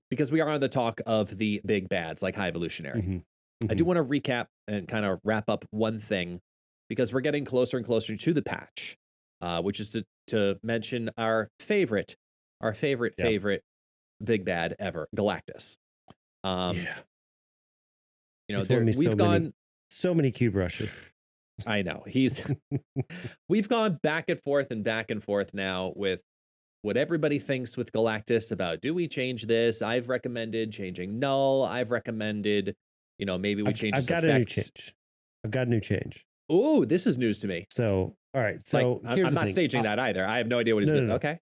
[SPEAKER 2] Because we are on the talk of the big bads like High Evolutionary. I do want to recap and kind of wrap up one thing because we're getting closer and closer to the patch, which is to mention our favorite big bad ever, Galactus.
[SPEAKER 1] Yeah.
[SPEAKER 2] You know,
[SPEAKER 1] He's won me
[SPEAKER 2] we've gone
[SPEAKER 1] so many cube rushes.
[SPEAKER 2] I know we've gone back and forth now with what everybody thinks with Galactus about, do we change this? I've recommended changing null. I've recommended, you know, maybe we change his
[SPEAKER 1] I've got
[SPEAKER 2] effects.
[SPEAKER 1] a new change. I've got a new change.
[SPEAKER 2] Oh, this is news to me.
[SPEAKER 1] So, all right. So
[SPEAKER 2] like, I'm not staging that either. I have no idea what he's going to. Okay.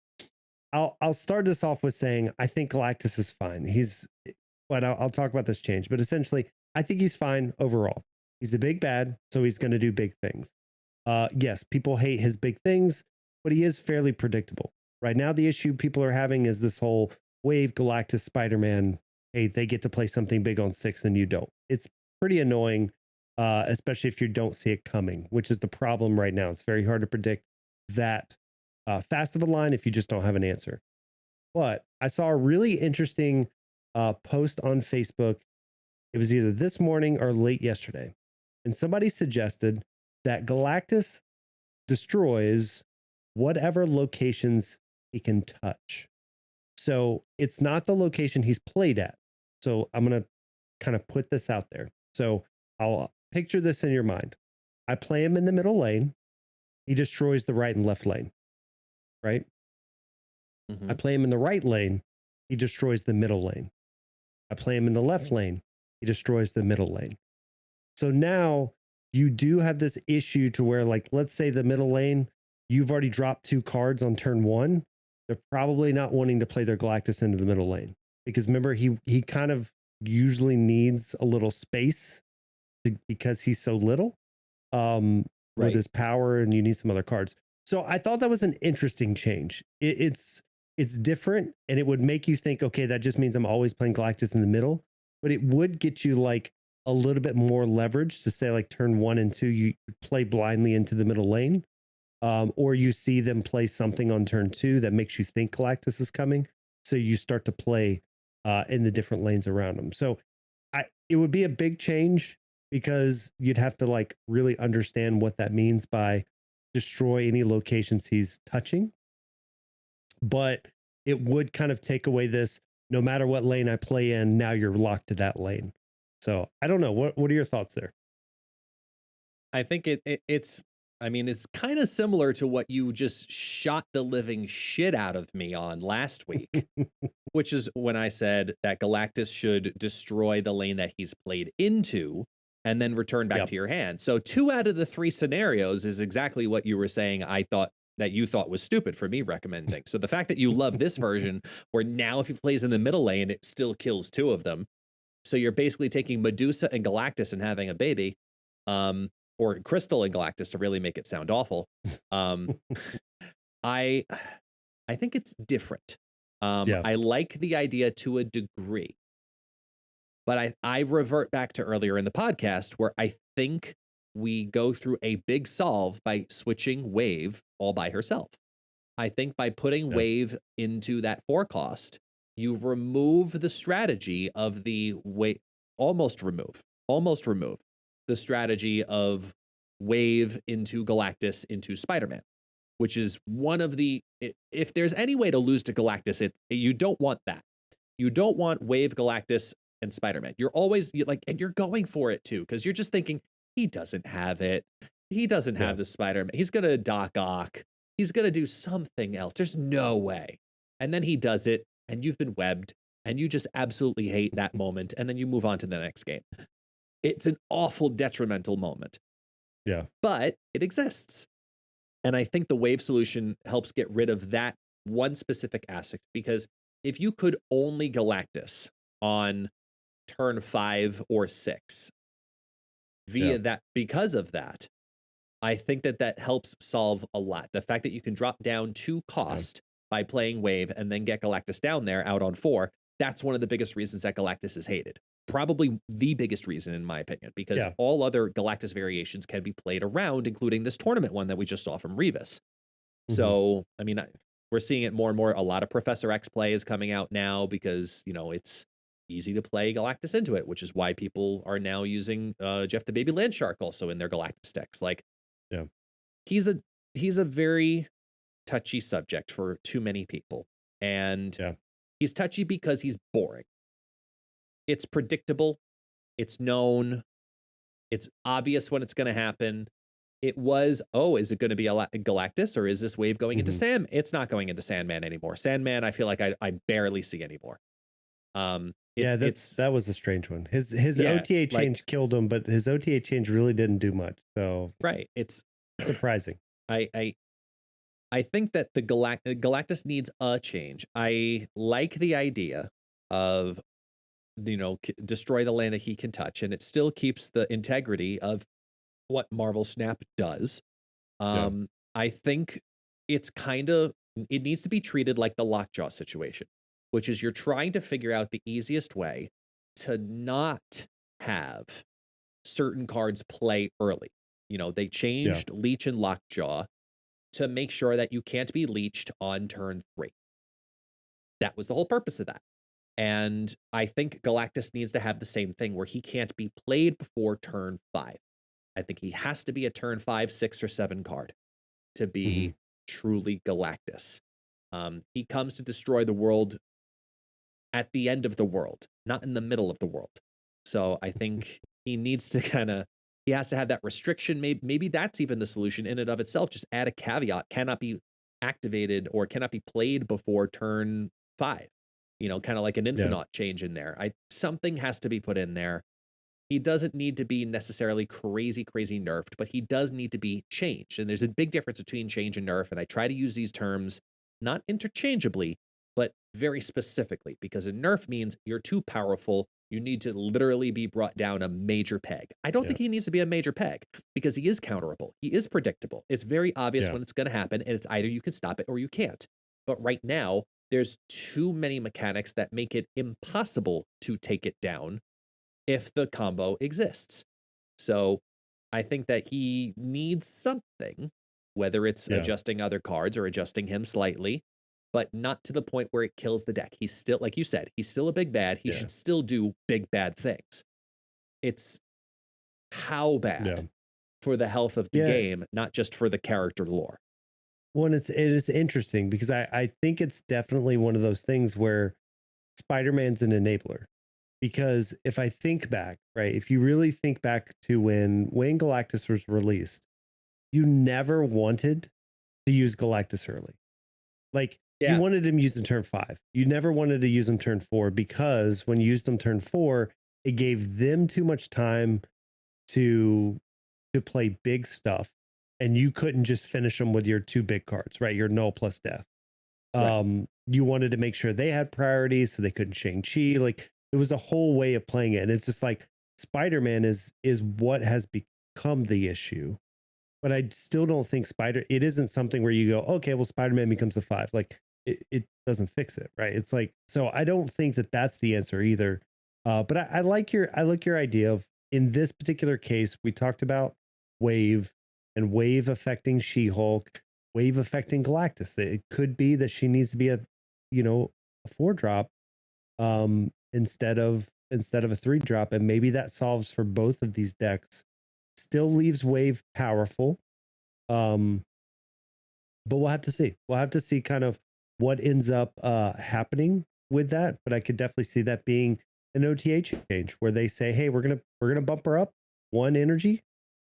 [SPEAKER 1] I'll start this off with saying I think Galactus is fine. But I'll talk about this change. But essentially, I think he's fine overall. He's a big bad, so he's going to do big things. Yes, people hate his big things, but he is fairly predictable. Right now, the issue people are having is this whole Wave Galactus Spider-Man. Hey, they get to play something big on 6 and you don't. It's pretty annoying, especially if you don't see it coming, which is the problem right now. It's very hard to predict that fast of a line if you just don't have an answer. But I saw a really interesting post on Facebook. It was either this morning or late yesterday. And somebody suggested that Galactus destroys whatever locations he can touch. So it's not the location he's played at. So I'm going to kind of put this out there. So I'll picture this in your mind. I play him in the middle lane. He destroys the right and left lane, right? I play him in the right lane. He destroys the middle lane. I play him in the left lane. He destroys the middle lane. So now you do have this issue to where, like, let's say the middle lane, you've already dropped 2 cards on turn 1. They're probably not wanting to play their Galactus into the middle lane because remember, he kind of usually needs a little space because he's so little with his power, and you need some other cards. So I thought that was an interesting change. It's different, and it would make you think, okay, that just means I'm always playing Galactus in the middle, but it would get you like a little bit more leverage to say, like, turn 1 and 2, you play blindly into the middle lane. Or you see them play something on turn 2 that makes you think Galactus is coming. So you start to play in the different lanes around them. So it would be a big change because you'd have to like really understand what that means by destroy any locations he's touching. But it would kind of take away this, no matter what lane I play in, now you're locked to that lane. So I don't know. What are your thoughts there?
[SPEAKER 2] I think it's kind of similar to what you just shot the living shit out of me on last week, which is when I said that Galactus should destroy the lane that he's played into and then return back to your hand. So 2 out of the 3 scenarios is exactly what you were saying. I thought that you thought was stupid for me recommending. So the fact that you love this version where now if he plays in the middle lane, it still kills 2 of them. So you're basically taking Medusa and Galactus and having a baby. Or Crystal and Galactus to really make it sound awful. I think it's different. I like the idea to a degree, but I revert back to earlier in the podcast where I think we go through a big solve by switching Wave all by herself. I think by putting Wave into that 4 cost, you remove the strategy of the almost remove the strategy of Wave into Galactus into Spider-Man, which is one of the, if there's any way to lose to Galactus, you don't want that. You don't want Wave, Galactus, and Spider-Man. You're always and you're going for it too, because you're just thinking, he doesn't have it. He doesn't have the Spider-Man. He's going to Doc Ock. He's going to do something else. There's no way. And then he does it, and you've been webbed, and you just absolutely hate that moment, and then you move on to the next game. It's an awful detrimental moment.
[SPEAKER 1] Yeah.
[SPEAKER 2] But it exists. And I think the Wave solution helps get rid of that one specific aspect, because if you could only Galactus on turn 5 or 6 via that, because of that, I think that helps solve a lot. The fact that you can drop down 2 cost by playing Wave and then get Galactus down there out on 4, that's one of the biggest reasons that Galactus is hated. Probably the biggest reason, in my opinion, because all other Galactus variations can be played around, including this tournament one that we just saw from Revis. So, I mean, we're seeing it more and more. A lot of Professor X play is coming out now because, it's easy to play Galactus into it, which is why people are now using Jeff the Baby Landshark also in their Galactus decks. Like,
[SPEAKER 1] Yeah.
[SPEAKER 2] He's a he's a very touchy subject for too many people. And
[SPEAKER 1] Yeah.
[SPEAKER 2] he's touchy because he's boring. It's predictable, it's known, it's obvious when it's going to happen. It was, oh, is it going to be a Galactus, or is this wave going into
[SPEAKER 1] Hmm.
[SPEAKER 2] Sand? It's not going into Sandman anymore. Sandman, I feel like I barely see anymore.
[SPEAKER 1] Yeah,
[SPEAKER 2] It's
[SPEAKER 1] that was a strange one. His
[SPEAKER 2] yeah,
[SPEAKER 1] OTA
[SPEAKER 2] like
[SPEAKER 1] change killed him, but his OTA change really didn't do much. So
[SPEAKER 2] right. It's
[SPEAKER 1] surprising.
[SPEAKER 2] I I I think that the Galactus needs a change. I like the idea of destroy the land that he can touch, and it still keeps the integrity of what Marvel Snap does.
[SPEAKER 1] Yeah.
[SPEAKER 2] I think it's kind of it needs to be treated like the lockjaw situation, which is you're trying to figure out the easiest way to not have certain cards play early. They
[SPEAKER 1] Yeah.
[SPEAKER 2] changed Leech and Lockjaw to make sure that you can't be leeched on turn 3. That was the whole purpose of that. And I think Galactus needs to have the same thing where he can't be played before turn 5. I think he has to be a turn 5, 6, or 7 card to
[SPEAKER 1] Hmm.
[SPEAKER 2] be truly Galactus. He comes to destroy the world at the end of the world, not in the middle of the world. So I think he needs to he has to have that restriction. Maybe that's even the solution in and of itself. Just add a caveat: cannot be activated or cannot be played before turn 5. Kind of like an
[SPEAKER 1] Yeah.
[SPEAKER 2] Infinite change in there. Something has to be put in there. He doesn't need to be necessarily crazy nerfed, but he does need to be changed. And there's a big difference between change and nerf. And I try to use these terms not interchangeably, but very specifically, because a nerf means you're too powerful. You need to literally be brought down a major peg. I don't
[SPEAKER 1] Yeah.
[SPEAKER 2] think he needs to be a major peg because he is counterable. He is predictable. It's very obvious
[SPEAKER 1] Yeah.
[SPEAKER 2] when it's going to happen, and it's either you can stop it or you can't. But right now, there's too many mechanics that make it impossible to take it down if the combo exists. So I think that he needs something, whether it's
[SPEAKER 1] Yeah.
[SPEAKER 2] adjusting other cards or adjusting him slightly, but not to the point where it kills the deck. He's still, like you said, he's still a big bad. He
[SPEAKER 1] Yeah.
[SPEAKER 2] should still do big bad things. It's how
[SPEAKER 1] Yeah.
[SPEAKER 2] bad for the health of the
[SPEAKER 1] Yeah.
[SPEAKER 2] game, not just for the character lore.
[SPEAKER 1] Well, it is interesting because I think it's definitely one of those things where Spider-Man's an enabler. Because if I think back, right, if you really think back to when Galactus was released, you never wanted to use Galactus early. Like you
[SPEAKER 2] Yeah,
[SPEAKER 1] wanted him used in turn 5. You never wanted to use him turn 4 because when you used him turn 4, it gave them too much time to play big stuff, and you couldn't just finish them with your 2 big cards, right? Your null plus death.
[SPEAKER 2] right.
[SPEAKER 1] You wanted to make sure they had priorities so they couldn't Shang-Chi. Like it was a whole way of playing it. And it's just like Spider-Man is what has become the issue. But I still don't think it isn't something where you go, okay, well, Spider-Man becomes a 5. Like it doesn't fix it, right? It's like, so I don't think that that's the answer either. But I like your idea of, in this particular case, we talked about Wave and Wave affecting She-Hulk, Wave affecting Galactus. It could be that she needs to be a 4 drop instead of a 3 drop, and maybe that solves for both of these decks. Still leaves Wave powerful. Um, but we'll have to see. We'll have to see kind of what ends up happening with that. But I could definitely see that being an OTA change where they say, hey, we're gonna bump her up 1 energy.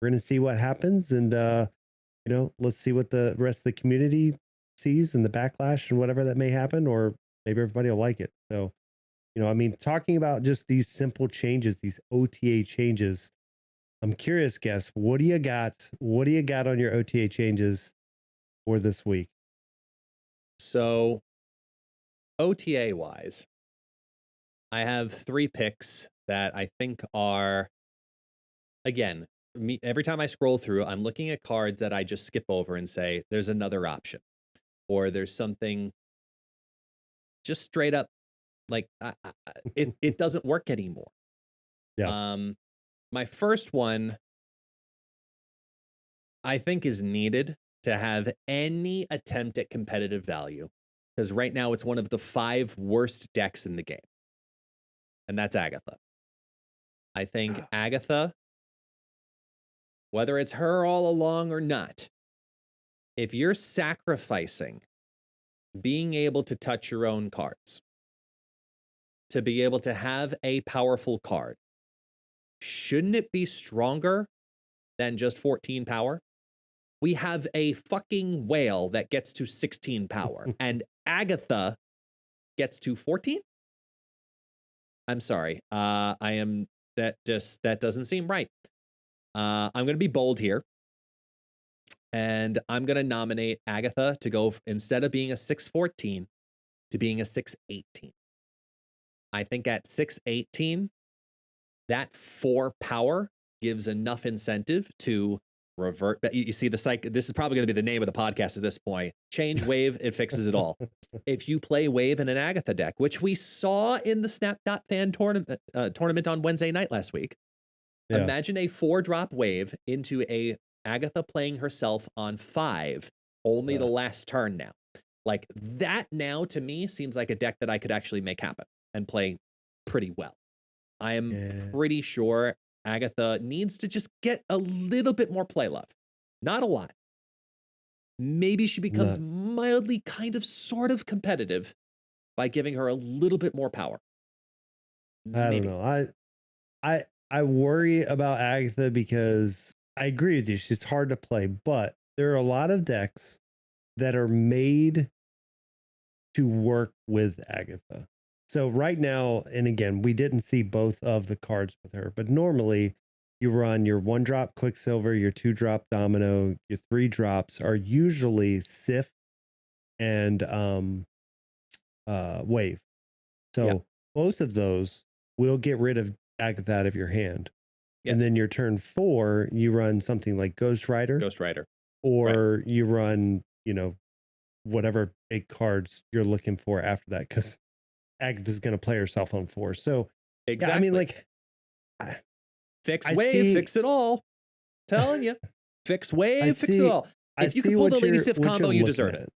[SPEAKER 1] We're gonna see what happens, and let's see what the rest of the community sees and the backlash and whatever that may happen, or maybe everybody will like it. So, I mean, talking about just these simple changes, these OTA changes, I'm curious, guess, what do you got? What do you got on your OTA changes for this week?
[SPEAKER 2] So OTA wise, I have 3 picks that I think are, again, every time I scroll through, I'm looking at cards that I just skip over and say, there's another option, or there's something just straight up like it doesn't work anymore.
[SPEAKER 1] Yeah.
[SPEAKER 2] Um, my first one I think is needed to have any attempt at competitive value, because right now it's one of the 5 worst decks in the game, and that's Agatha. I think Agatha whether it's her all along or not, if you're sacrificing being able to touch your own cards to be able to have a powerful card, shouldn't it be stronger than just 14 power? We have a fucking whale that gets to 16 power, and Agatha gets to 14? I'm sorry. That doesn't seem right. I'm going to be bold here. And I'm going to nominate Agatha to go, instead of being a 614, to being a 618. I think at 618, that 4 power gives enough incentive to revert. You see the cycle. This is probably going to be the name of the podcast at this point. Change wave, it fixes it all. If you play wave in an Agatha deck, which we saw in the Snap.fan tournament on Wednesday night last week, imagine a 4-drop wave into a Agatha playing herself on 5, only the last turn now. Like that now to me seems like a deck that I could actually make happen and play pretty well. I am pretty sure Agatha needs to just get a little bit more play love. Not a lot. Maybe she becomes mildly kind of sort of competitive by giving her a little bit more power.
[SPEAKER 1] I don't know. I worry about Agatha because I agree with you. She's hard to play, but there are a lot of decks that are made to work with Agatha. So right now, and again, we didn't see both of the cards with her, but normally you run your 1-drop Quicksilver, your 2-drop Domino, your 3 drops are usually Sif and Wave. So both of those will get rid of Agatha out of your hand. And then your turn 4, you run something like Ghost Rider. Or you run, whatever big cards you're looking for after that, because Agatha's going to play herself on 4. So,
[SPEAKER 2] exactly.
[SPEAKER 1] I mean, like,
[SPEAKER 2] fix wave, fix it all. Telling you, fix wave, fix it all. If you can pull the Lady Sif combo, you deserve it.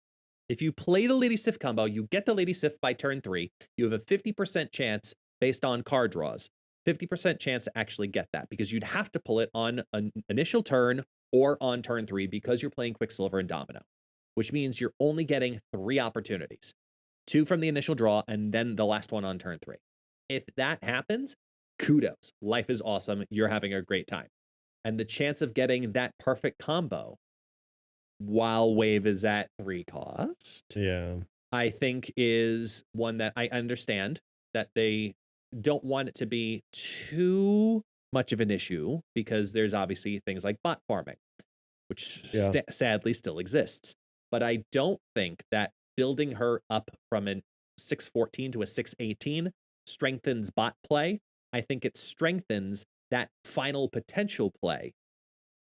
[SPEAKER 2] If you play the Lady Sif combo, you get the Lady Sif by turn 3. You have a 50% chance based on card draws. 50% chance to actually get that, because you'd have to pull it on an initial turn or on turn 3 because you're playing Quicksilver and Domino, which means you're only getting 3 opportunities. 2 from the initial draw and then the last one on turn 3. If that happens, kudos. Life is awesome. You're having a great time. And the chance of getting that perfect combo while wave is at 3 cost, I think is one that I understand that they don't want it to be too much of an issue, because there's obviously things like bot farming, which sadly still exists. But I don't think that building her up from a 614 to a 618 strengthens bot play. I think it strengthens that final potential play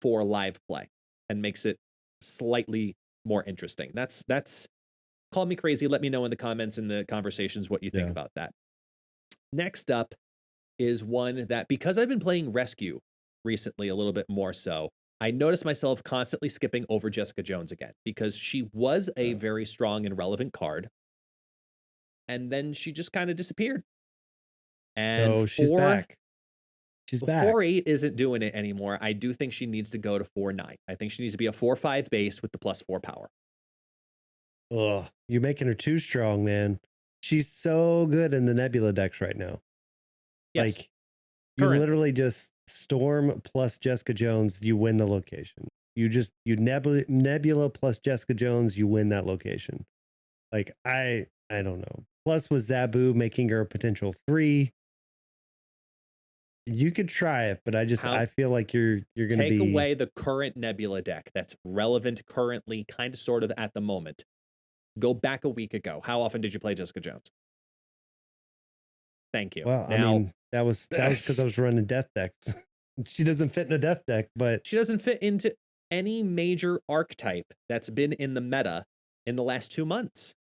[SPEAKER 2] for live play and makes it slightly more interesting. That's call me crazy. Let me know in the comments and the conversations what you think about that. Next up is one that, because I've been playing Rescue recently a little bit more so, I noticed myself constantly skipping over Jessica Jones again, because she was a very strong and relevant card. And then she just kind of disappeared. And
[SPEAKER 1] she's back. She's back.
[SPEAKER 2] 4-8 isn't doing it anymore. I do think she needs to go to 4-9. I think she needs to be a 4-5 base with the +4 power.
[SPEAKER 1] Ugh, you're making her too strong, man. She's so good in the Nebula decks right now.
[SPEAKER 2] Yes.
[SPEAKER 1] Like, you literally just Storm plus Jessica Jones, you win the location. You Nebula plus Jessica Jones, you win that location. Like, I don't know. Plus with Zabu making her a potential 3. You could try it, but I feel like you're going to be...
[SPEAKER 2] Take away the current Nebula deck that's relevant currently, kind of sort of at the moment. Go back a week ago. How often did you play Jessica Jones? Thank you.
[SPEAKER 1] Well, now, I mean, that was because I was running death decks. She doesn't fit in a death deck, but...
[SPEAKER 2] She doesn't fit into any major archetype that's been in the meta in the last 2 months.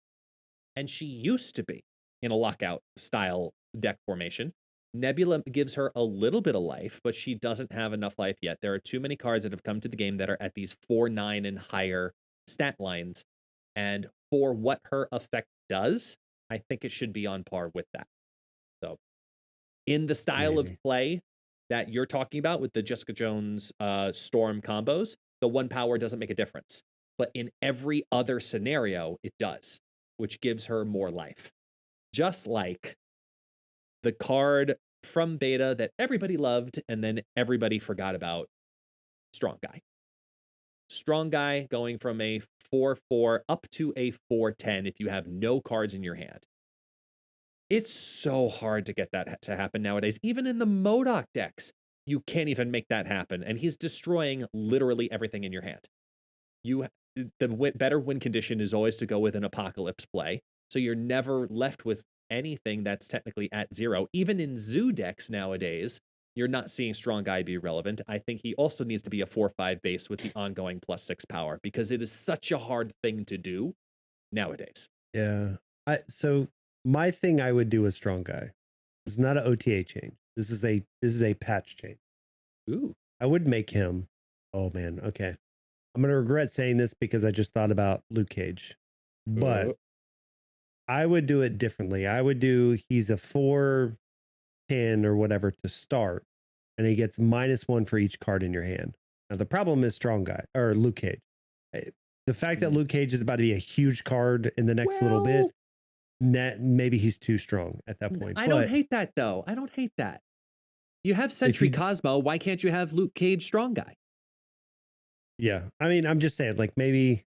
[SPEAKER 2] And she used to be in a lockout style deck formation. Nebula gives her a little bit of life, but she doesn't have enough life yet. There are too many cards that have come to the game that are at these 4-9 and higher stat lines. And for what her effect does, I think it should be on par with that. So in the style of play that you're talking about with the Jessica Jones Storm combos, the 1 power doesn't make a difference. But in every other scenario, it does, which gives her more life. Just like the card from beta that everybody loved and then everybody forgot about, Strong Guy. Strong Guy going from a 4/4 up to a 4/10 if you have no cards in your hand. It's so hard to get that to happen nowadays. Even in the MODOK decks, you can't even make that happen. And he's destroying literally everything in your hand. The better win condition is always to go with an Apocalypse play. So you're never left with anything that's technically at 0. Even in Zoo decks nowadays, you're not seeing Strong Guy be relevant. I think he also needs to be a 4/5 base with the ongoing +6 power because it is such a hard thing to do nowadays.
[SPEAKER 1] Yeah. So my thing I would do with Strong Guy is not an OTA change. This is a patch change.
[SPEAKER 2] Ooh.
[SPEAKER 1] I would make him. Oh man. Okay. I'm gonna regret saying this because I just thought about Luke Cage, but I would do it differently. I would do he's a 4/10 or whatever to start, and he gets -1 for each card in your hand. Now the problem is Strong Guy or Luke Cage. The fact that Luke Cage is about to be a huge card in the next little bit, maybe he's too strong at that point.
[SPEAKER 2] I don't hate that though. I don't hate that. You have Sentry Cosmo. Why can't you have Luke Cage Strong Guy?
[SPEAKER 1] Yeah, I mean, I'm just saying, like maybe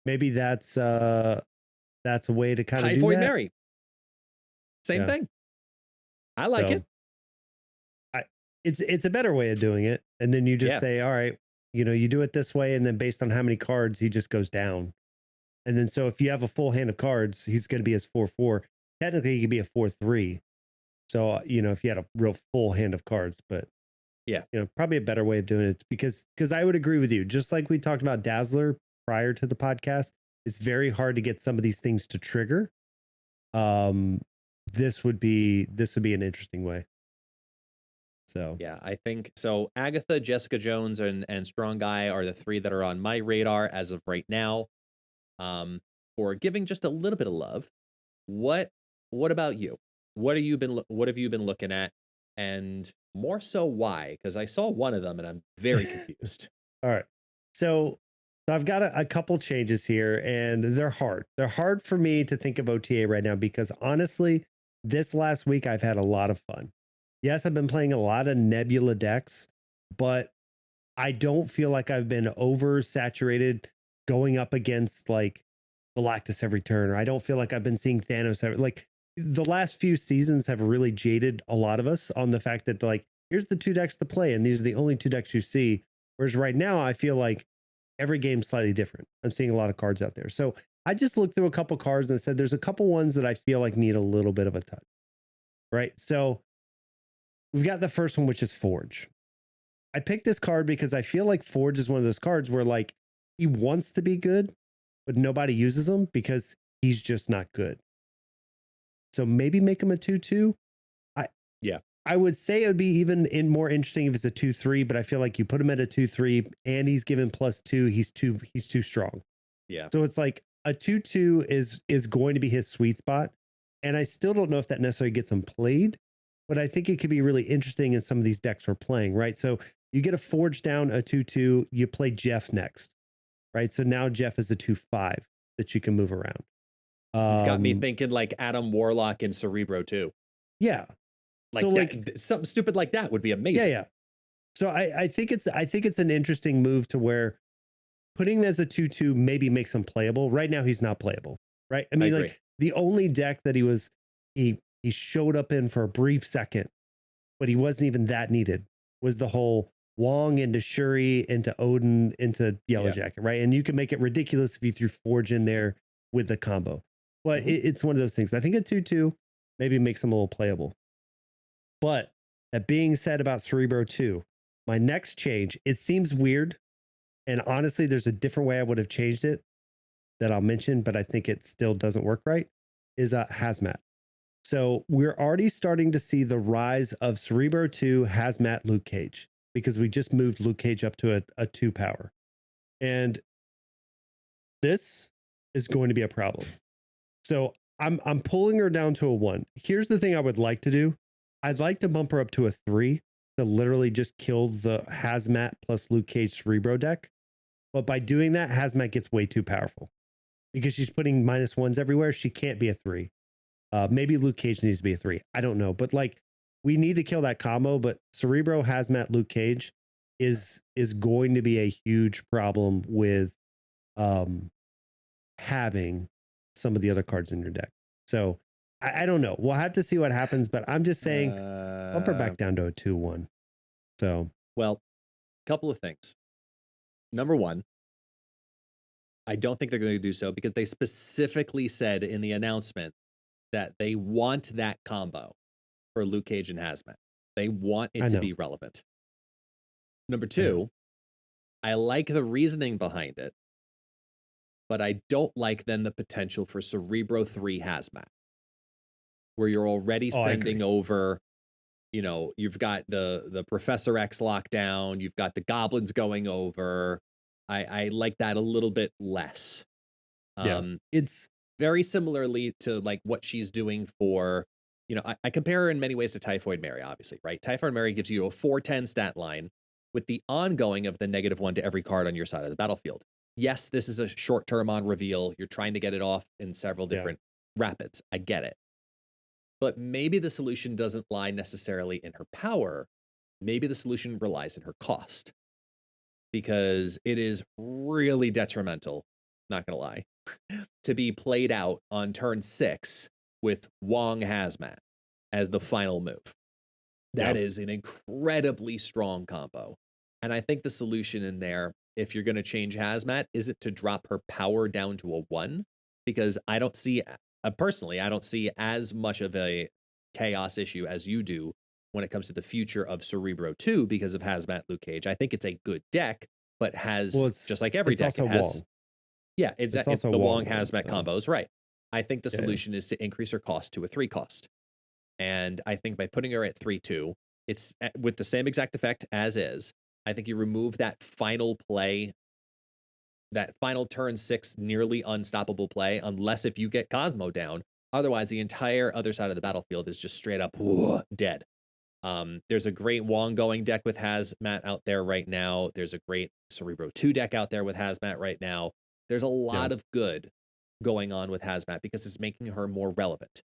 [SPEAKER 1] that's a way to kind of do
[SPEAKER 2] Typhoid
[SPEAKER 1] that.
[SPEAKER 2] Mary. Same thing. I like it.
[SPEAKER 1] It's a better way of doing it, and then you just say, all right, you do it this way, and then based on how many cards, he just goes down. And then so if you have a full hand of cards, he's going to be his 4/4. Technically, he could be a 4/3. So if you had a real full hand of cards, but probably a better way of doing it because I would agree with you. Just like we talked about Dazzler prior to the podcast, it's very hard to get some of these things to trigger. This would be an interesting way. So
[SPEAKER 2] yeah, I think so. Agatha, Jessica Jones, and Strong Guy are the 3 that are on my radar as of right now. For giving just a little bit of love. What about you? What have you been looking at, and more so why? Because I saw one of them and I'm very confused.
[SPEAKER 1] All right, so I've got a couple changes here, and they're hard. They're hard for me to think of OTA right now because honestly, this last week I've had a lot of fun. Yes, I've been playing a lot of Nebula decks, but I don't feel like I've been oversaturated going up against like Galactus every turn, or I don't feel like I've been seeing Thanos like the last few seasons have really jaded a lot of us on the fact that like here's the 2 decks to play and these are the only 2 decks you see. Whereas right now I feel like every game's slightly different. I'm seeing a lot of cards out there. So I just looked through a couple cards and said there's a couple ones that I feel like need a little bit of a touch. Right. So we've got the first one, which is Forge. I picked this card because I feel like Forge is one of those cards where like he wants to be good, but nobody uses him because he's just not good. So maybe make him a 2/2. I would say it would be even more interesting if it's a 2/3, but I feel like you put him at a 2/3 and he's given +2. He's too strong.
[SPEAKER 2] Yeah.
[SPEAKER 1] So it's like a 2/2 is going to be his sweet spot. And I still don't know if that necessarily gets him played, but I think it could be really interesting in some of these decks we're playing, right? So you get a Forge down, a 2/2, you play Jeff next, right? So now Jeff is a 2/5 that you can move around.
[SPEAKER 2] You've got me thinking like Adam Warlock and Cerebro too.
[SPEAKER 1] Yeah.
[SPEAKER 2] Like,
[SPEAKER 1] so
[SPEAKER 2] something stupid like that would be amazing.
[SPEAKER 1] Yeah. So I think it's an interesting move to where putting him as a 2/2 maybe makes him playable. Right now he's not playable, right? I mean, like the only deck that he showed up in for a brief second, but he wasn't even that needed, was the whole Wong into Shuri into Odin into Yellow Jacket, right? And you can make it ridiculous if you threw Forge in there with the combo. But it's one of those things. I think a 2/2 maybe makes him a little playable. But that being said about Cerebro 2, my next change, it seems weird. And honestly, there's a different way I would have changed it that I'll mention, but I think it still doesn't work right, is Hazmat. So we're already starting to see the rise of Cerebro 2, Hazmat, Luke Cage, because we just moved Luke Cage up to a 2 power. And this is going to be a problem. So I'm pulling her down to a 1. Here's the thing I would like to do. I'd like to bump her up to a 3 to literally just kill the Hazmat plus Luke Cage Cerebro deck. But by doing that, Hazmat gets way too powerful because she's putting -1s everywhere. She can't be a 3. Maybe Luke Cage needs to be a 3. I don't know. But like, we need to kill that combo. But Cerebro, Hazmat, Luke Cage is going to be a huge problem with having some of the other cards in your deck. So I don't know. We'll have to see what happens. But I'm just saying, bump her back down to a 2-1. So,
[SPEAKER 2] well, couple of things. Number one, I don't think they're going to do so because they specifically said in the announcement that they want that combo for Luke Cage and Hazmat. They want it to be relevant. Number two, I like the reasoning behind it, but I don't like then the potential for Cerebro 3 Hazmat, where you're already sending over, you know, you've got the Professor X lockdown, you've got the goblins going over. I like that a little bit less. It's very similarly to like what she's doing for, you know, I compare her in many ways to Typhoid Mary, obviously, right? Typhoid Mary gives you a 410 stat line with the ongoing of the -1 to every card on your side of the battlefield. Yes, this is a short term on reveal. You're trying to get it off in several different rapids. I get it. But maybe the solution doesn't lie necessarily in her power. Maybe the solution relies in her cost, because it is really detrimental, not going to lie, to be played out on turn 6 with Wong Hazmat as the final move. That is an incredibly strong combo. And I think the solution in there, if you're going to change Hazmat, isn't to drop her power down to a 1, because I don't see, personally, I don't see as much of a chaos issue as you do when it comes to the future of Cerebro 2 because of Hazmat Luke Cage. I think it's a good deck, but has, just like every deck, it has...
[SPEAKER 1] Wong.
[SPEAKER 2] Yeah, exactly. The Wong Hazmat combos, right. I think the solution is to increase her cost to a 3 cost. And I think by putting her at 3/2, it's with the same exact effect as is. I think you remove that final play, that final turn 6 nearly unstoppable play, unless if you get Cosmo down. Otherwise, the entire other side of the battlefield is just straight up dead. There's a great Wong going deck with Hazmat out there right now. There's a great Cerebro 2 deck out there with Hazmat right now. There's a lot of good going on with Hazmat because it's making her more relevant.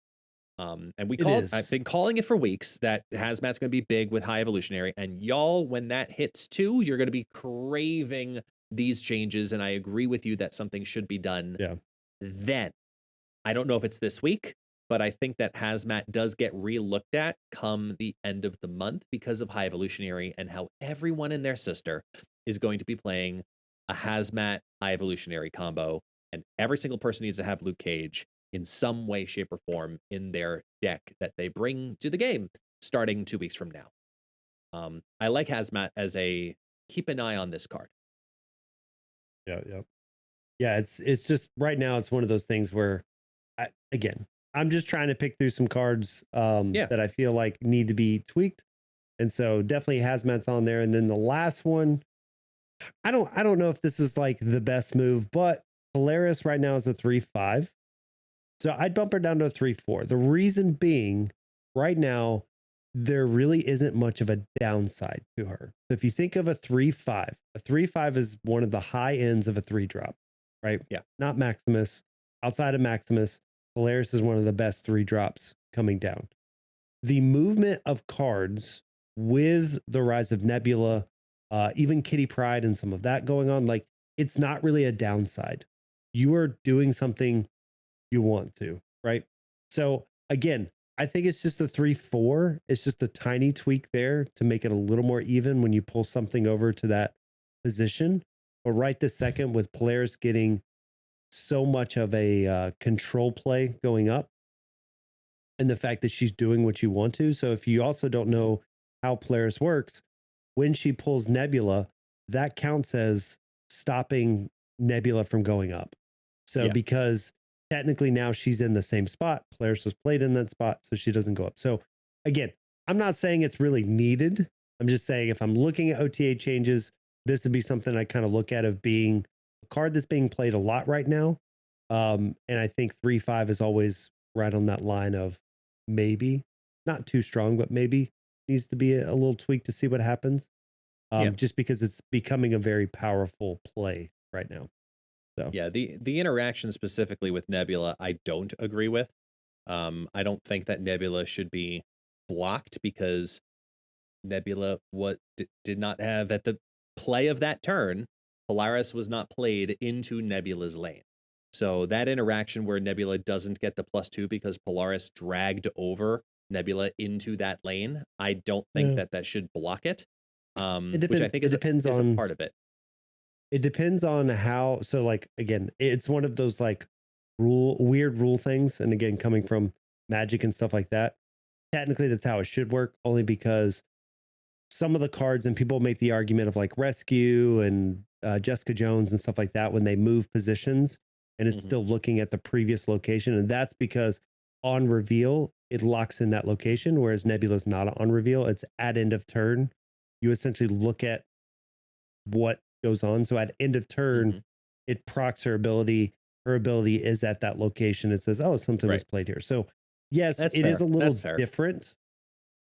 [SPEAKER 2] And I've been calling it for weeks that Hazmat's going to be big with High Evolutionary, and y'all, when that hits 2, you're going to be craving these changes. And I agree with you that something should be done then. I don't know if it's this week, but I think that Hazmat does get re-looked at come the end of the month because of High Evolutionary and how everyone and their sister is going to be playing a Hazmat High Evolutionary combo, and every single person needs to have Luke Cage in some way, shape, or form in their deck that they bring to the game starting 2 weeks from now. I like Hazmat as a keep an eye on this card.
[SPEAKER 1] Yeah, it's just right now it's one of those things where I'm just trying to pick through some cards that I feel like need to be tweaked. And so definitely Hazmat's on there. And then the last one, I don't know if this is like the best move, but Polaris right now is a 3/5. So I'd bump her down to a 3/4. The reason being, right now, there really isn't much of a downside to her. So if you think of a 3/5, a 3/5 is one of the high ends of a 3-drop, right?
[SPEAKER 2] Yeah.
[SPEAKER 1] Not Maximus. Outside of Maximus, Polaris is one of the best 3-drops coming down. The movement of cards with the rise of Nebula, even Kitty Pryde and some of that going on, like, it's not really a downside. You are doing something you want to, right? So again, I think it's just a 3/4. It's just a tiny tweak there to make it a little more even when you pull something over to that position. But right this second, with Polaris getting so much of a control play going up, and the fact that she's doing what you want to. So if you also don't know how Polaris works, when she pulls Nebula, that counts as stopping Nebula from going up. So because technically now she's in the same spot, Polaris was played in that spot, so she doesn't go up. So again, I'm not saying it's really needed. I'm just saying if I'm looking at OTA changes, this would be something I kind of look at of being a card that's being played a lot right now. And I think 3/5 is always right on that line of maybe not too strong, but maybe. needs to be a little tweak to see what happens.
[SPEAKER 2] Yeah.
[SPEAKER 1] Just because it's becoming a very powerful play right now. So
[SPEAKER 2] Yeah, the interaction specifically with Nebula, I don't agree with. I don't think that Nebula should be blocked because Nebula did not have at the play of that turn, Polaris was not played into Nebula's lane. So that interaction where Nebula doesn't get the +2 because Polaris dragged over Nebula into that lane, I don't think
[SPEAKER 1] yeah,
[SPEAKER 2] that that should block it.
[SPEAKER 1] it
[SPEAKER 2] Which I
[SPEAKER 1] depends.
[SPEAKER 2] think
[SPEAKER 1] It depends
[SPEAKER 2] is a
[SPEAKER 1] on
[SPEAKER 2] part of it.
[SPEAKER 1] it depends on how. So like again, it's one of those like weird rule things. And again, coming from Magic and stuff like that, technically that's how it should work. Only because some of the cards and people make the argument of like Rescue and Jessica Jones and stuff like that when they move positions and it's
[SPEAKER 2] Mhm.
[SPEAKER 1] still looking at the previous location, and that's because on reveal it locks in that location, whereas Nebula's not on reveal. It's at end of turn. You essentially look at what goes on. So at end of turn,
[SPEAKER 2] Mhm.
[SPEAKER 1] it procs her ability. Her ability is at that location. It says, "Oh, something was
[SPEAKER 2] Right.
[SPEAKER 1] played here." So yes,
[SPEAKER 2] That's
[SPEAKER 1] it is
[SPEAKER 2] fair.
[SPEAKER 1] a
[SPEAKER 2] That's
[SPEAKER 1] little
[SPEAKER 2] fair.
[SPEAKER 1] different,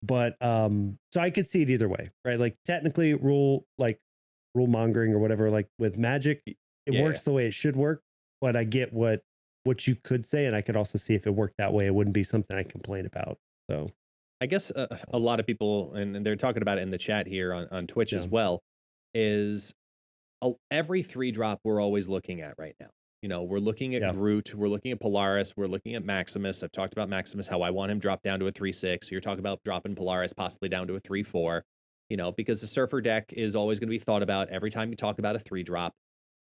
[SPEAKER 1] but so I could see it either way, right? Like technically, rule mongering or whatever, like with Magic, it
[SPEAKER 2] Yeah, yeah.
[SPEAKER 1] works the way it should work. But I get what you could say, and I could also see if it worked that way, it wouldn't be something I complain about. So
[SPEAKER 2] I guess a lot of people, and they're talking about it in the chat here on Twitch
[SPEAKER 1] yeah,
[SPEAKER 2] as well, is every 3-drop we're always looking at right now. You know, we're looking at
[SPEAKER 1] yeah,
[SPEAKER 2] Groot, we're looking at Polaris, we're looking at Maximus. I've talked about Maximus, how I want him dropped down to a 3/6. So you're talking about dropping Polaris possibly down to a 3/4, you know, because the Surfer deck is always going to be thought about every time you talk about a 3-drop.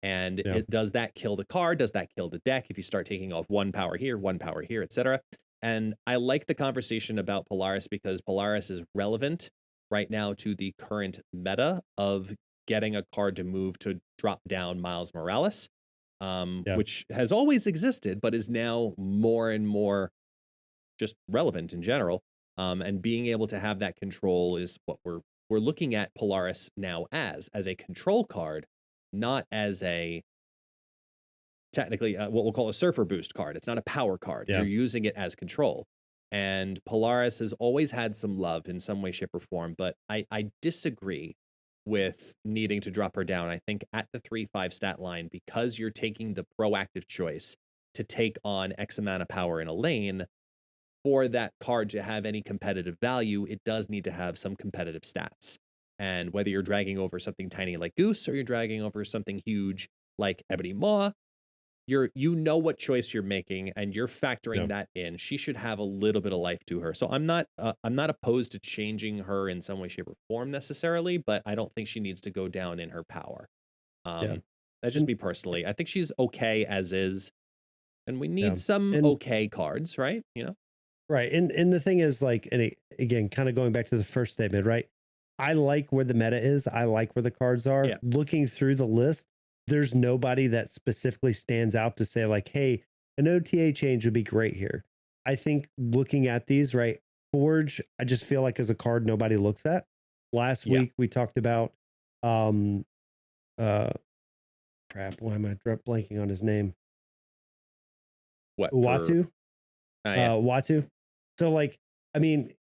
[SPEAKER 2] And
[SPEAKER 1] yeah,
[SPEAKER 2] it does that kill the card? Does that kill the deck if you start taking off 1 power here, 1 power here, etc.? And I like the conversation about Polaris because Polaris is relevant right now to the current meta of getting a card to move to drop down Miles Morales,
[SPEAKER 1] yeah,
[SPEAKER 2] which has always existed, but is now more and more just relevant in general. And being able to have that control is what we're looking at Polaris now as a control card, not as a technically what we'll call a surfer boost card. It's not a power card.
[SPEAKER 1] yeah,
[SPEAKER 2] You're using it as control. And Polaris has always had some love in some way, shape, or form, but I disagree with needing to drop her down. I think at the 3/5 stat line, because you're taking the proactive choice to take on X amount of power in a lane, for that card to have any competitive value, it does need to have some competitive stats. And whether you're dragging over something tiny like Goose or you're dragging over something huge like Ebony Maw, you know what choice you're making and you're
[SPEAKER 1] yeah,
[SPEAKER 2] factoring that in. She should have a little bit of life to her. So I'm not opposed to changing her in some way, shape, or form necessarily, but I don't think she needs to go down in her power.
[SPEAKER 1] yeah,
[SPEAKER 2] That's just
[SPEAKER 1] and
[SPEAKER 2] me personally. I think she's okay as is, and we
[SPEAKER 1] yeah,
[SPEAKER 2] need some
[SPEAKER 1] and
[SPEAKER 2] okay cards, right? You know?
[SPEAKER 1] right. And the thing is, like, and again, kind of going back to the first statement, right? I like where the meta is. I like where the cards are.
[SPEAKER 2] Yeah.
[SPEAKER 1] Looking through the list, there's nobody that specifically stands out to say, like, hey, an OTA change would be great here. I think looking at these, right? Forge, I just feel like as a card nobody looks at. Last
[SPEAKER 2] Yeah.
[SPEAKER 1] week we talked about um uh crap, why am I blanking on his name?
[SPEAKER 2] What for?
[SPEAKER 1] Uatu?
[SPEAKER 2] Yeah.
[SPEAKER 1] Watu. So like, I mean,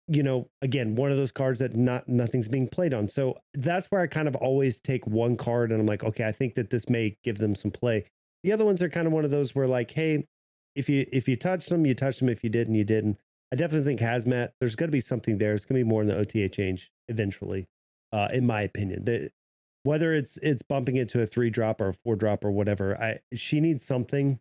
[SPEAKER 1] again, one of those cards that nothing's being played on. So that's where I kind of always take one card and I'm like, okay, I think that this may give them some play. The other ones are kind of one of those where like, hey, if you touch them, you touch them. If you didn't, you didn't. I definitely think Hazmat, there's gonna be something there. It's gonna be more in the OTA change eventually, in my opinion. Whether it's bumping it to a 3-drop or a 4-drop or whatever, she needs something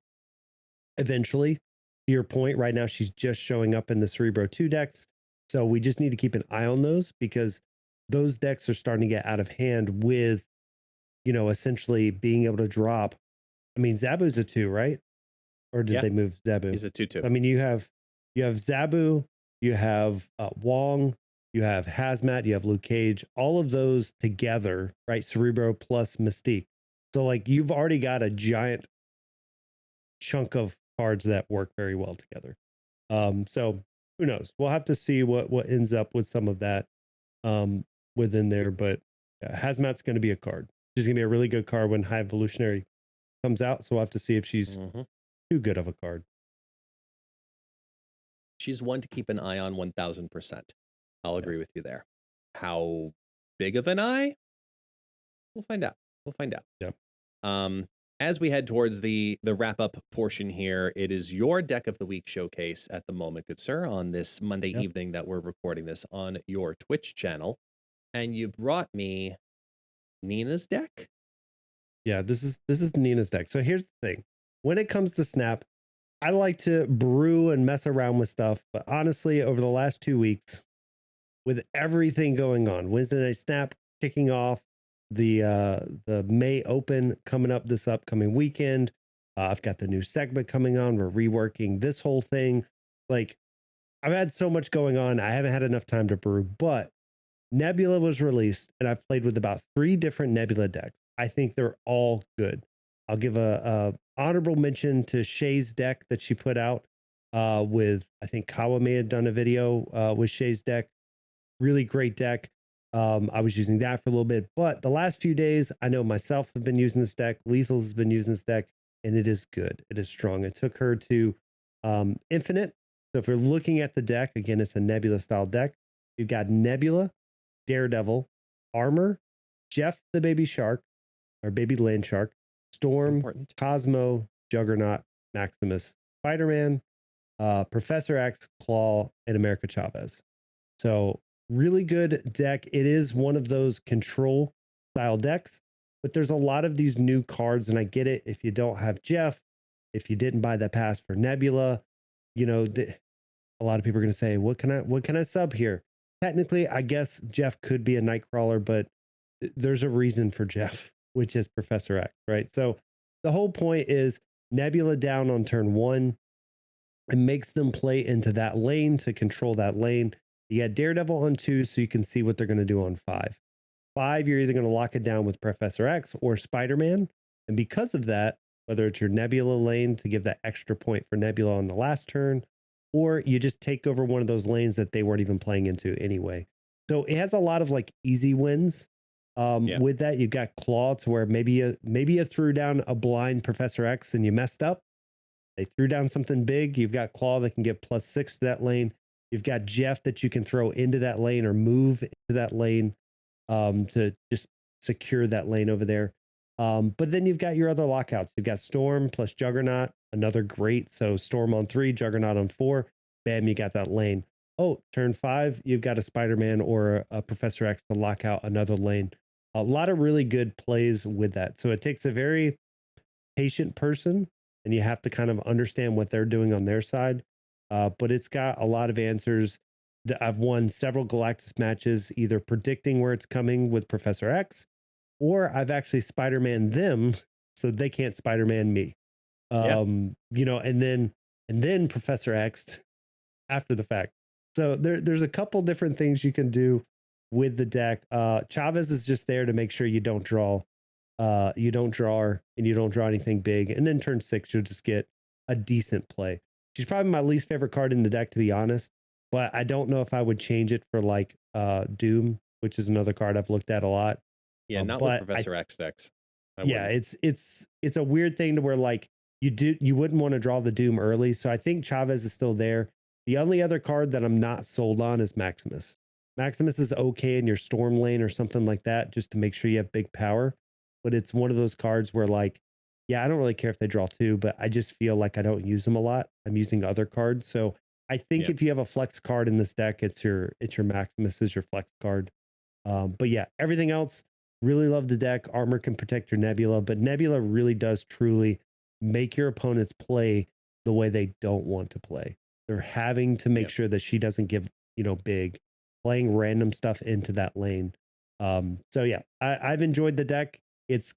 [SPEAKER 1] eventually. To your point, right now she's just showing up in the Cerebro 2 decks. So we just need to keep an eye on those because those decks are starting to get out of hand with, essentially being able to drop. I mean, Zabu's a 2, right? Or did
[SPEAKER 2] Yeah.
[SPEAKER 1] they move Zabu?
[SPEAKER 2] He's a 2/2.
[SPEAKER 1] I mean, you have Zabu, you have Wong, you have Hazmat, you have Luke Cage, all of those together, right? Cerebro plus Mystique. So like you've already got a giant chunk of cards that work very well together. So who knows? We'll have to see what ends up with some of that within there. But Hazmat's going to be a card. She's going to be a really good card when High Evolutionary comes out. So we'll have to see if she's
[SPEAKER 2] Mhm.
[SPEAKER 1] too good of a card.
[SPEAKER 2] She's one to keep an eye on 1000%. I'll
[SPEAKER 1] Yeah.
[SPEAKER 2] agree with you there. how big of an eye? We'll find out. We'll find out.
[SPEAKER 1] Yep.
[SPEAKER 2] As we head towards the wrap up portion here, it is your deck of the week showcase at the moment, good sir, on this Monday
[SPEAKER 1] Yep.
[SPEAKER 2] evening that we're recording this on your Twitch channel. And you brought me Nina's deck.
[SPEAKER 1] Yeah, this is Nina's deck. So here's the thing. When it comes to Snap, I like to brew and mess around with stuff, but honestly, over the last 2 weeks, with everything going on, Wednesday Night Snap kicking off, the May Open coming up this upcoming weekend. I've got the new segment coming on. We're reworking this whole thing. Like, I've had so much going on. I haven't had enough time to brew, but Nebula was released, and I've played with about 3 different Nebula decks. I think they're all good. I'll give a honorable mention to Shay's deck that she put out with, I think Kawa may have done a video with Shay's deck. Really great deck. I was using that for a little bit, but the last few days, I know myself have been using this deck. Lethal's has been using this deck, and it is good. It is strong. It took her to Infinite. So if you're looking at the deck, again, it's a Nebula style deck. You've got Nebula, Daredevil, Armor, Jeff the Baby Shark, or Baby Land Shark, Storm,
[SPEAKER 2] Important.
[SPEAKER 1] Cosmo, Juggernaut, Maximus, Spider-Man, Professor X, Claw, and America Chavez. So really good deck. It is one of those control style decks, but there's a lot of these new cards, and I get it. If you don't have Jeff, if you didn't buy that pass for Nebula, you know, a lot of people are going to say, what can I sub here? Technically, I guess Jeff could be a Nightcrawler, but there's a reason for Jeff, which is Professor X, right? So the whole point is Nebula down on turn 1. It makes them play into that lane to control that lane. You got Daredevil on 2, so you can see what they're going to do on 5. 5, you're either going to lock it down with Professor X or Spider-Man. And because of that, whether it's your Nebula lane to give that extra point for Nebula on the last turn, or you just take over one of those lanes that they weren't even playing into anyway. So it has a lot of like easy wins. With that, you've got Claw, to where maybe you threw down a blind Professor X and you messed up. They threw down something big. You've got Claw that can give +6 to that lane. You've got Jeff that you can throw into that lane or move into that lane to just secure that lane over there. But then you've got your other lockouts. You've got Storm plus Juggernaut, another great. So Storm on 3, Juggernaut on 4. Bam, you got that lane. Oh, turn 5, you've got a Spider-Man or a Professor X to lock out another lane. A lot of really good plays with that. So it takes a very patient person, and you have to kind of understand what they're doing on their side. But it's got a lot of answers. I've won several Galactus matches, either predicting where it's coming with Professor X, or I've actually Spider-Man them so they can't Spider-Man me. You know, and then Professor X after the fact. So there's a couple different things you can do with the deck. Chavez is just there to make sure you don't draw and you don't draw anything big. And then turn 6, you'll just get a decent play. She's probably my least favorite card in the deck, to be honest. But I don't know if I would change it for like Doom, which is another card I've looked at a lot.
[SPEAKER 2] Yeah, not with Professor X decks.
[SPEAKER 1] Yeah, it's a weird thing to where like you wouldn't want to draw the Doom early. So I think Chavez is still there. The only other card that I'm not sold on is Maximus. Maximus is okay in your Storm lane or something like that, just to make sure you have big power. But it's one of those cards where like, yeah, I don't really care if they draw 2, but I just feel like I don't use them a lot. I'm using other cards. So I think if you have a flex card in this deck, it's your Maximus is your flex card. But yeah, everything else, really love the deck. Armor can protect your Nebula, but Nebula really does truly make your opponents play the way they don't want to play. They're having to make sure that she doesn't give, big, playing random stuff into that lane. So yeah, I've enjoyed the deck. It's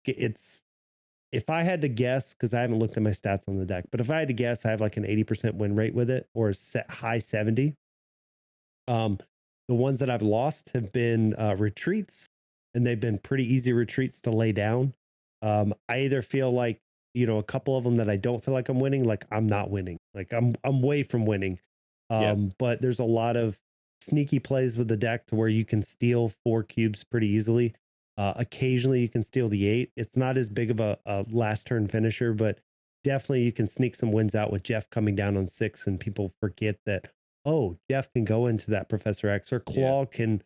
[SPEAKER 1] if I had to guess, because I haven't looked at my stats on the deck, but if I had to guess, I have like an 80% win rate with it, or a high 70. The ones that I've lost have been retreats, and they've been pretty easy retreats to lay down. I either feel like, a couple of them that I don't feel like I'm winning, like I'm not winning, like I'm way from winning. But there's a lot of sneaky plays with the deck to where you can steal 4 cubes pretty easily. Occasionally you can steal the 8. It's not as big of a last turn finisher, but definitely you can sneak some wins out with Jeff coming down on 6, and people forget that, oh, Jeff can go into that Professor X, or Claw can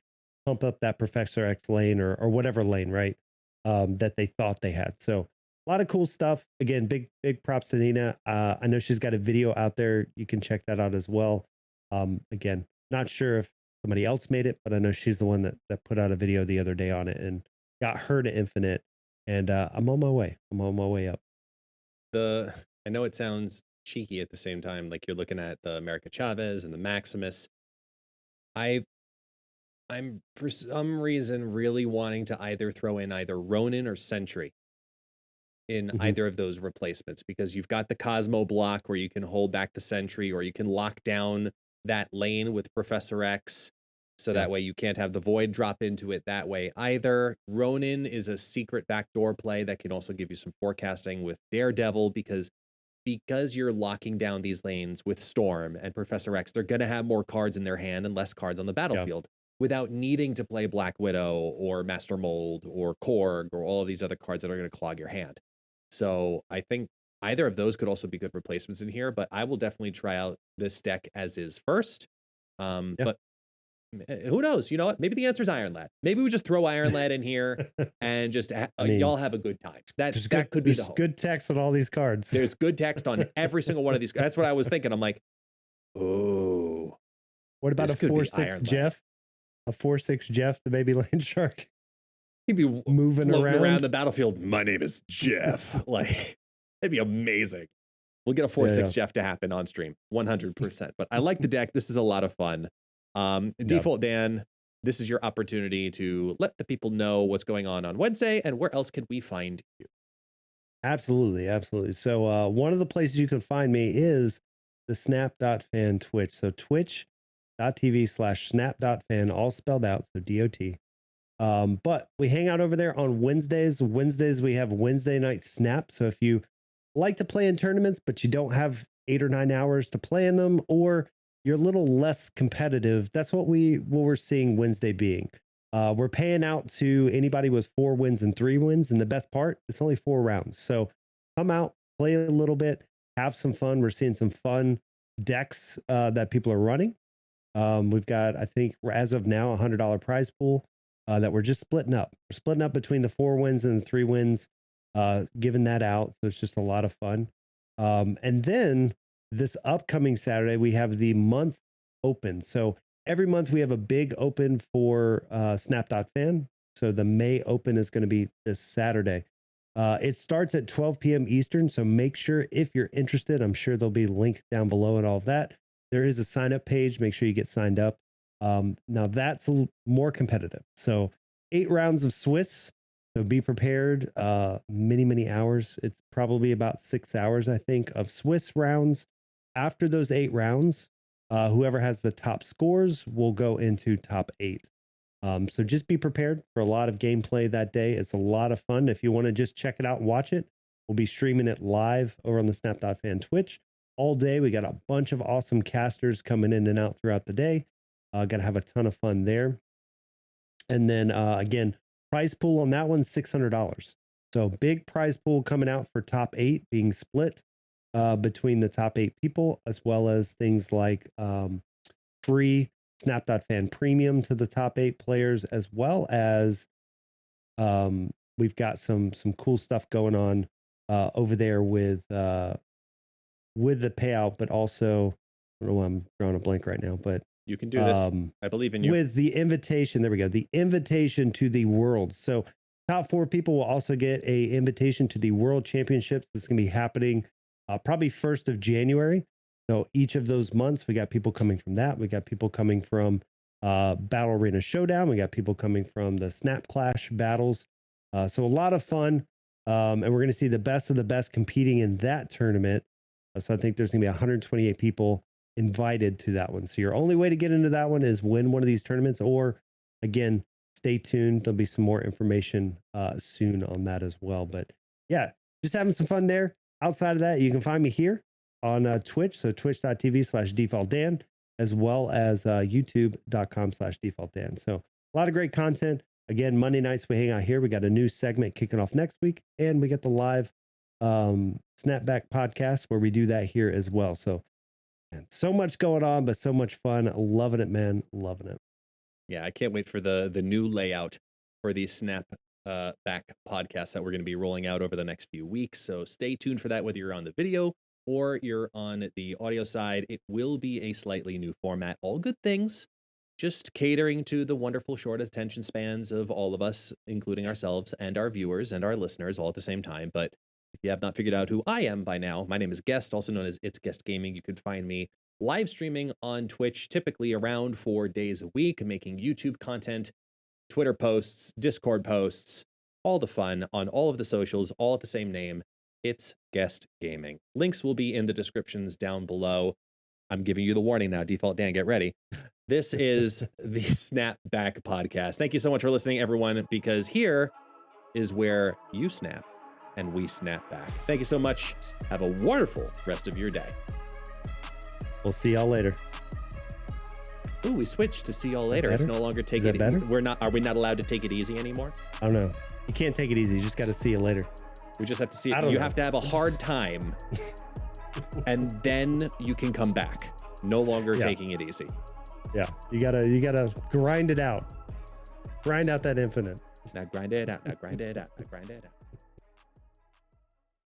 [SPEAKER 1] pump up that Professor X lane or whatever lane, right? That they thought they had. So a lot of cool stuff. Again, big props to Nina. I know she's got a video out there. You can check that out as well. Again, not sure if somebody else made it, but I know she's the one that put out a video the other day on it and got her to Infinite. And I'm on my way. I'm on my way up.
[SPEAKER 2] I know it sounds cheeky at the same time, like you're looking at the America Chavez and the Maximus. I'm for some reason really wanting to either throw in either Ronin or Sentry in
[SPEAKER 1] Mhm.
[SPEAKER 2] either of those replacements, because you've got the Cosmo block where you can hold back the Sentry, or you can lock down that lane with Professor X, so
[SPEAKER 1] Yeah.
[SPEAKER 2] that way you can't have the Void drop into it that way either. Ronin is a secret backdoor play that can also give you some forecasting with Daredevil, because you're locking down these lanes with Storm and Professor X, they're going to have more cards in their hand and less cards on the
[SPEAKER 1] Yeah.
[SPEAKER 2] battlefield without needing to play Black Widow or Master Mold or Korg or all of these other cards that are going to clog your hand. So I think either of those could also be good replacements in here, but I will definitely try out this deck as is first.
[SPEAKER 1] Yeah.
[SPEAKER 2] But who knows? You know what? Maybe the answer is Iron Lad. Maybe we just throw Iron Lad in here and just y'all have a good time. That could be the hope.
[SPEAKER 1] Good text on all these cards.
[SPEAKER 2] There's good text on every single one of these. That's what I was thinking. I'm like, oh.
[SPEAKER 1] What about a 4/6 Jeff? A 4/6 Jeff, the baby land shark.
[SPEAKER 2] He'd be
[SPEAKER 1] moving
[SPEAKER 2] around the battlefield. My name is Jeff. Like, it'd be amazing. We'll get a 4/6 Jeff to happen on stream, 100%. But I like the deck. This is a lot of fun. Default Dan, this is your opportunity to let the people know what's going on Wednesday, and where else can we find you?
[SPEAKER 1] Absolutely. So one of the places you can find me is the snap.fan Twitch. So twitch.tv/snap.fan, all spelled out. So DOT. But we hang out over there on Wednesdays. Wednesdays, we have Wednesday night snap. So if you like to play in tournaments, but you don't have 8 or 9 hours to play in them, or you're a little less competitive, that's what we're seeing Wednesday being. We're paying out to anybody with 4 wins and 3 wins. And the best part, it's only 4 rounds. So come out, play a little bit, have some fun. We're seeing some fun decks that people are running. We've got, I think, as of now, $100 prize pool that we're just splitting up. We're splitting up between the 4 wins and the 3 wins, giving that out. So it's just a lot of fun. And then this upcoming Saturday, we have the month open. So every month we have a big open for snap.fan. So the May open is going to be this Saturday. It starts at 12 p.m. Eastern. So make sure if you're interested, I'm sure there'll be linked down below and all of that. There is a sign up page. Make sure you get signed up. Now that's more competitive. So 8 rounds of Swiss. So be prepared. Many hours. It's probably about 6 hours, I think, of Swiss rounds. After those 8 rounds, whoever has the top scores will go into top 8. So just be prepared for a lot of gameplay that day. It's a lot of fun. If you want to just check it out and watch it, we'll be streaming it live over on the snap.fan Twitch all day. We got a bunch of awesome casters coming in and out throughout the day. Got to have a ton of fun there. And then again, prize pool on that one, $600. So big prize pool coming out for top 8 being split between the top 8 people, as well as things like free snap.fan premium to the top 8 players, as well as we've got some cool stuff going on over there with the payout, but also, I don't know why I'm drawing a blank right now, but
[SPEAKER 2] you can do this. I believe in you.
[SPEAKER 1] With the invitation, there we go. The invitation to the Worlds. So top 4 people will also get a invitation to the World Championships. This is going to be happening probably 1st of January. So each of those months, we got people coming from that. We got people coming from Battle Arena Showdown. We got people coming from the Snap Clash battles. So a lot of fun. And we're going to see the best of the best competing in that tournament. So I think there's going to be 128 people invited to that one. So your only way to get into that one is win one of these tournaments, or again, stay tuned. There'll be some more information soon on that as well. But yeah, just having some fun there. Outside of that, you can find me here on Twitch. So twitch.tv/DefaultDan, as well as youtube.com/DefaultDan. So a lot of great content. Again, Monday nights we hang out here. We got a new segment kicking off next week, and we get the live Snapback podcast where we do that here as well. So, man, so much going on, but so much fun. Loving it, man. Loving it.
[SPEAKER 2] Yeah, I can't wait for the new layout for the Snap back podcasts that we're going to be rolling out over the next few weeks. So stay tuned for that, whether you're on the video or you're on the audio side. It will be a slightly new format. All good things, just catering to the wonderful short attention spans of all of us, including ourselves and our viewers and our listeners all at the same time. But if you have not figured out who I am by now, my name is Guest, also known as ItsGuestGaming. You can find me live streaming on Twitch, typically around 4 days a week, making YouTube content, Twitter posts, Discord posts, all the fun on all of the socials, all at the same name. It's Guest Gaming. Links will be in the descriptions down below. I'm giving you the warning now, DefaultDan, get ready. This is the Snap Back Podcast. Thank you so much for listening, everyone, because here is where you snap and we snap back. Thank you so much. Have a wonderful rest of your day.
[SPEAKER 1] We'll see y'all later.
[SPEAKER 2] Ooh, we switched to see y'all later. It's no longer take it.
[SPEAKER 1] Better?
[SPEAKER 2] Are we not allowed to take it easy anymore?
[SPEAKER 1] I don't know. You can't take it easy. You just got to see you later.
[SPEAKER 2] We just have to see it. You have to have a hard time, and then you can come back. No longer taking it easy.
[SPEAKER 1] Yeah, you gotta grind it out. Grind out that infinite.
[SPEAKER 2] Now grind it out. Now grind it out. Now grind it out.